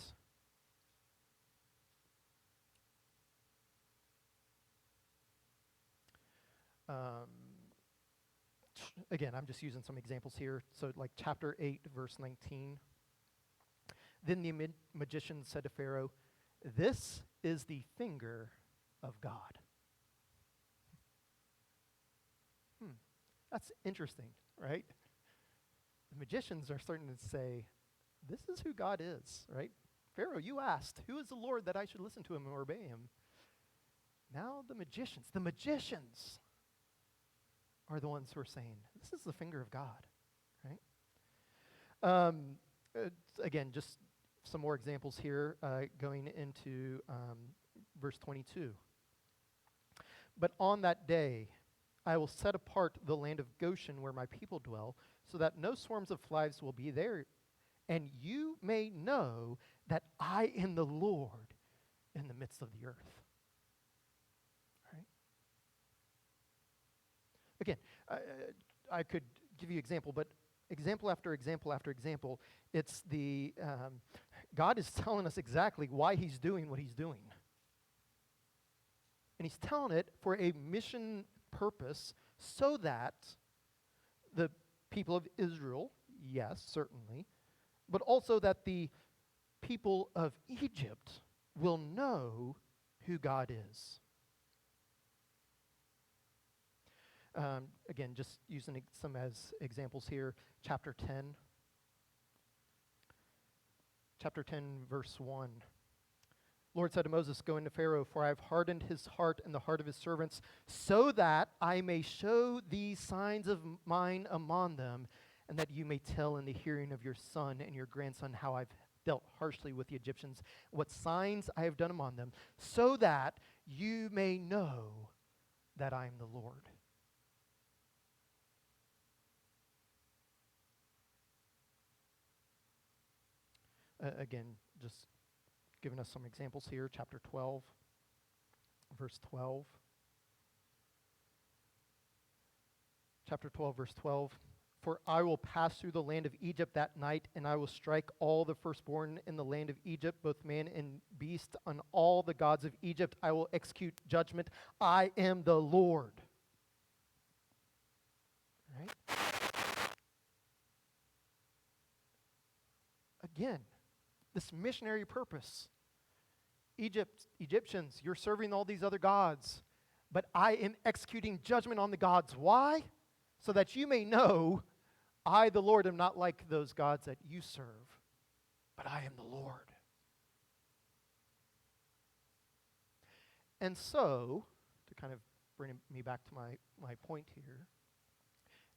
Again, I'm just using some examples here. So like chapter 8, verse 19. Then the magician said to Pharaoh, "This is the finger of God." That's interesting, right? The magicians are starting to say, this is who God is, right? Pharaoh, you asked, who is the Lord that I should listen to him or obey him? Now the magicians are the ones who are saying, this is the finger of God, right? Again, just some more examples here, going into verse 22. But on that day, I will set apart the land of Goshen where my people dwell, so that no swarms of flies will be there, and you may know that I am the Lord in the midst of the earth. Right? Again, I could give you example, but example after example after example, it's the God is telling us exactly why he's doing what he's doing. And he's telling it for a mission purpose, so that the people of Israel, yes, certainly, but also that the people of Egypt will know who God is. Again, just using some as examples here, chapter 10. Chapter 10, verse 1. Lord said to Moses, "Go into Pharaoh, for I have hardened his heart and the heart of his servants, so that I may show these signs of mine among them, and that you may tell in the hearing of your son and your grandson how I've dealt harshly with the Egyptians, what signs I have done among them, so that you may know that I am the Lord." Again, just giving us some examples here, chapter 12, verse 12. Chapter 12, verse 12. For I will pass through the land of Egypt that night, and I will strike all the firstborn in the land of Egypt, both man and beast. On all the gods of Egypt I will execute judgment. I am the Lord. Right? Again, this missionary purpose. Egyptians, you're serving all these other gods, but I am executing judgment on the gods. Why? So that you may know I, the Lord, am not like those gods that you serve, but I am the Lord. And so, to kind of bring me back to my point here,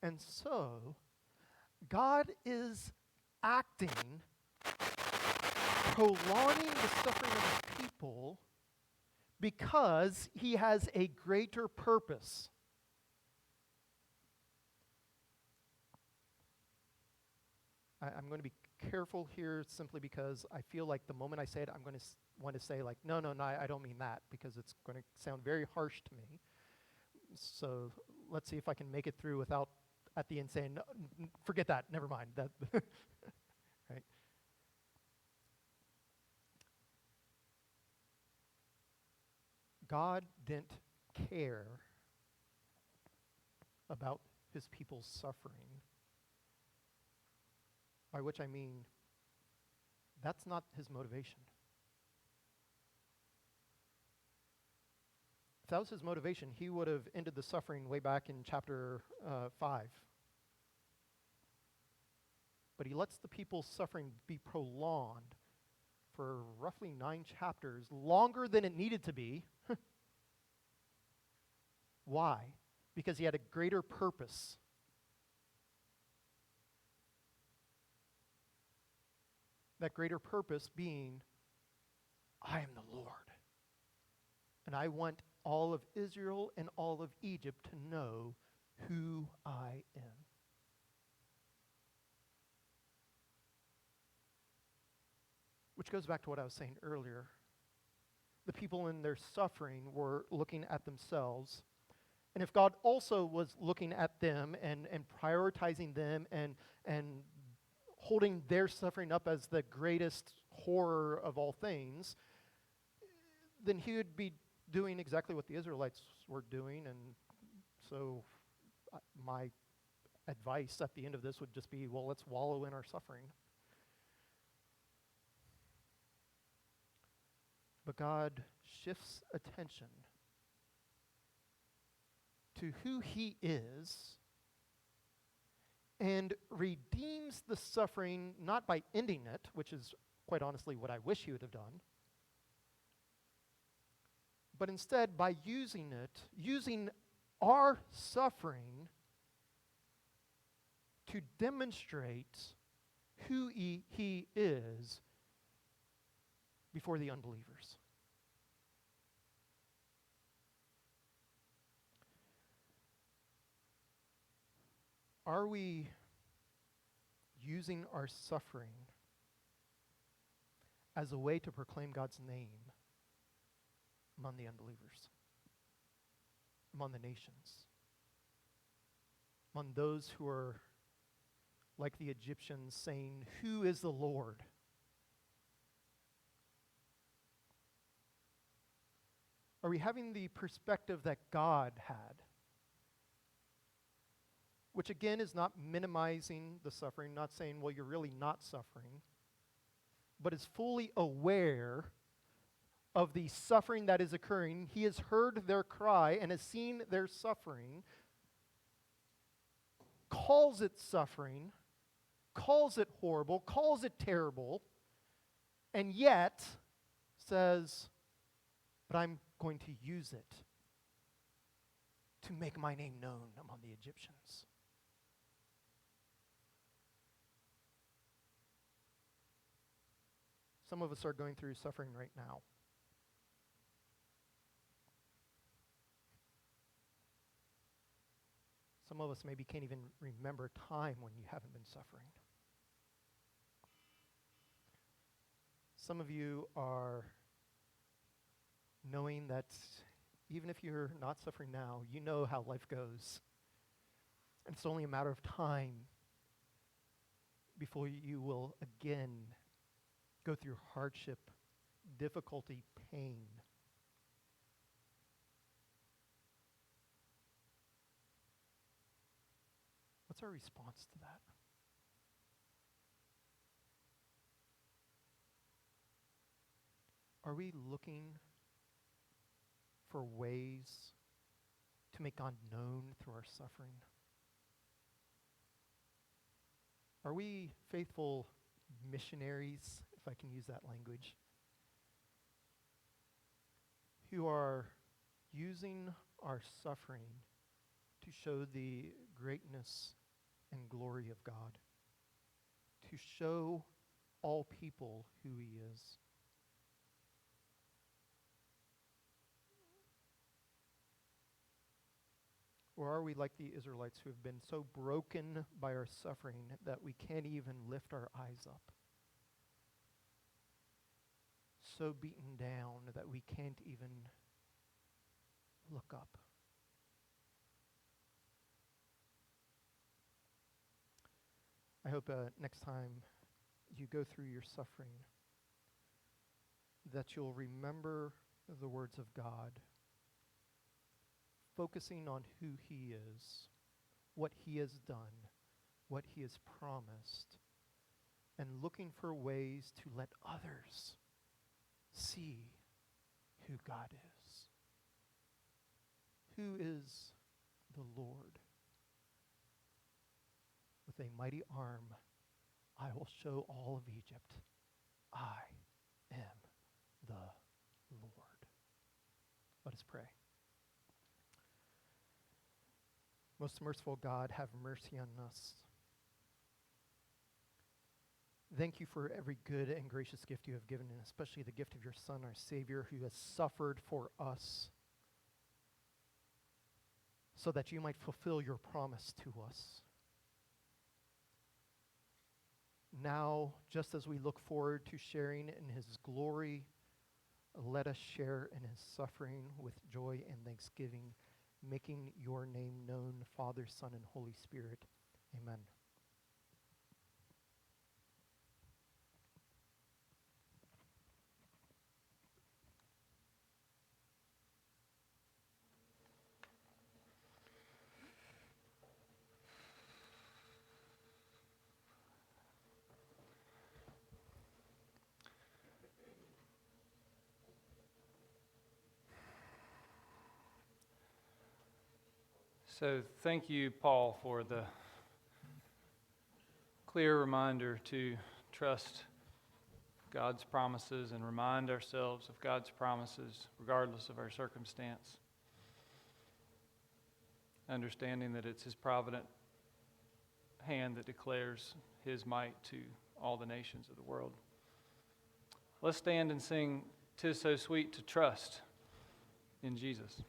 and so, God is acting, prolonging the suffering of his people because he has a greater purpose. I'm going to be careful here simply because I feel like the moment I say it, I'm going to want to say like, no, I don't mean that, because it's going to sound very harsh to me. So let's see if I can make it through without at the end saying, no, forget that, never mind. That right? God didn't care about his people's suffering, by which I mean that's not his motivation. If that was his motivation, he would have ended the suffering way back in chapter 5. But he lets the people's suffering be prolonged for roughly 9 chapters, longer than it needed to be. Why? Because he had a greater purpose. That greater purpose being, I am the Lord. And I want all of Israel and all of Egypt to know who I am. Which goes back to what I was saying earlier. The people in their suffering were looking at themselves. And if God also was looking at them and prioritizing them and holding their suffering up as the greatest horror of all things, then he would be doing exactly what the Israelites were doing. And so my advice at the end of this would just be, well, let's wallow in our suffering. But God shifts attention to who he is and redeems the suffering not by ending it, which is quite honestly what I wish he would have done, but instead by using our suffering to demonstrate who he is before the unbelievers. Are we using our suffering as a way to proclaim God's name among the unbelievers, among the nations, among those who are like the Egyptians saying, "Who is the Lord?" Are we having the perspective that God had? Which again is not minimizing the suffering, not saying, well, you're really not suffering, but is fully aware of the suffering that is occurring. He has heard their cry and has seen their suffering, calls it suffering, calls it horrible, calls it terrible, and yet says, but I'm going to use it to make my name known among the Egyptians. Some of us are going through suffering right now. Some of us maybe can't even remember a time when you haven't been suffering. Some of you are knowing that even if you're not suffering now, you know how life goes. And it's only a matter of time before you will again go through hardship, difficulty, pain. What's our response to that? Are we looking for ways to make God known through our suffering? Are we faithful missionaries, if I can use that language, who are using our suffering to show the greatness and glory of God, to show all people who He is? Or are we like the Israelites who have been so broken by our suffering that we can't even lift our eyes up? So beaten down that we can't even look up. I hope next time you go through your suffering that you'll remember the words of God, focusing on who He is, what He has done, what He has promised, and looking for ways to let others see who God is. Who is the Lord? With a mighty arm, I will show all of Egypt. I am the Lord. Let us pray. Most merciful God, have mercy on us. Thank you for every good and gracious gift you have given, and especially the gift of your Son, our Savior, who has suffered for us so that you might fulfill your promise to us. Now, just as we look forward to sharing in His glory, let us share in His suffering with joy and thanksgiving, making your name known, Father, Son, and Holy Spirit. Amen. So thank you, Paul, for the clear reminder to trust God's promises and remind ourselves of God's promises regardless of our circumstance. Understanding that it's His provident hand that declares His might to all the nations of the world. Let's stand and sing "'Tis So Sweet to Trust in Jesus."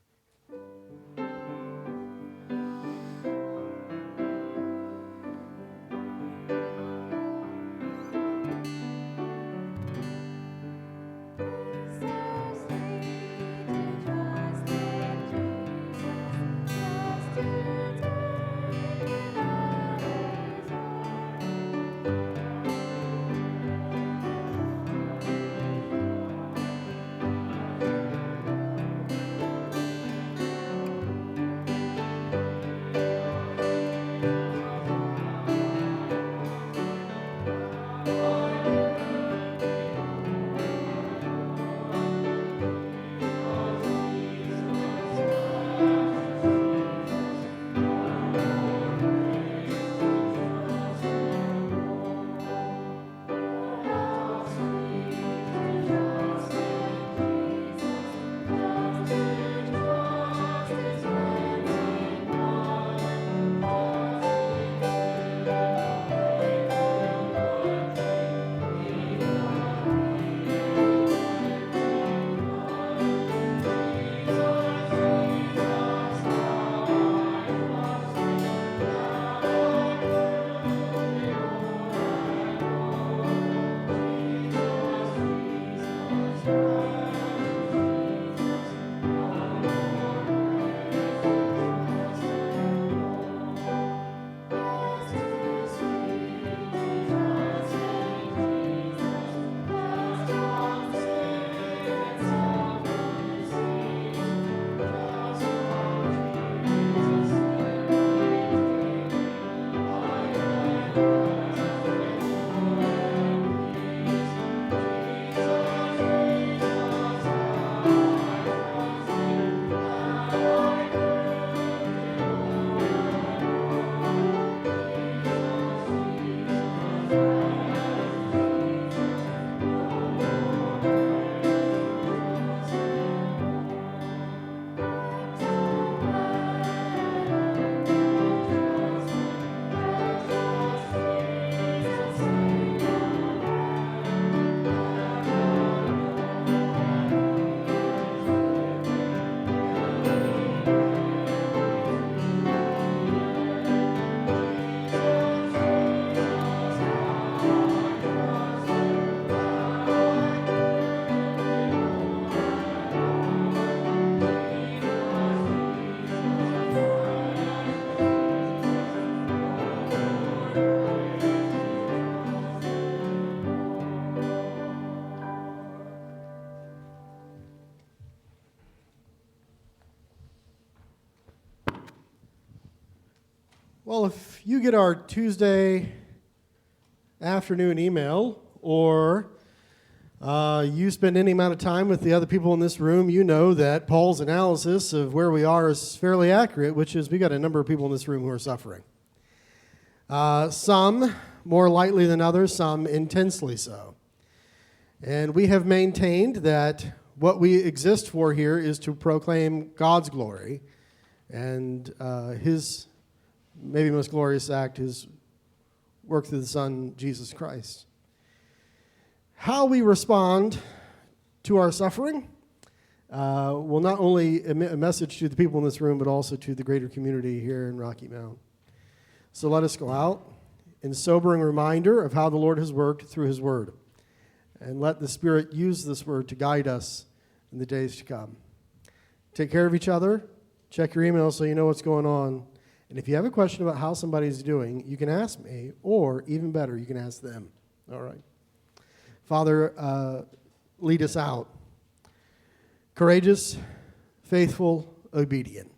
Well, if you get our Tuesday afternoon email, or you spend any amount of time with the other people in this room, you know that Paul's analysis of where we are is fairly accurate, which is we got a number of people in this room who are suffering. Some more lightly than others, some intensely so. And we have maintained that what we exist for here is to proclaim God's glory and His maybe most glorious act, His work through the Son, Jesus Christ. How we respond to our suffering will not only emit a message to the people in this room, but also to the greater community here in Rocky Mount. So let us go out in sobering reminder of how the Lord has worked through His Word. And let the Spirit use this Word to guide us in the days to come. Take care of each other. Check your email so you know what's going on. And if you have a question about how somebody's doing, you can ask me, or even better, you can ask them. All right. Father, lead us out. Courageous, faithful, obedient.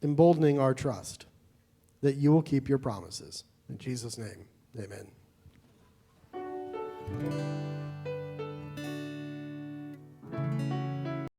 Emboldening our trust that you will keep your promises. In Jesus' name, amen.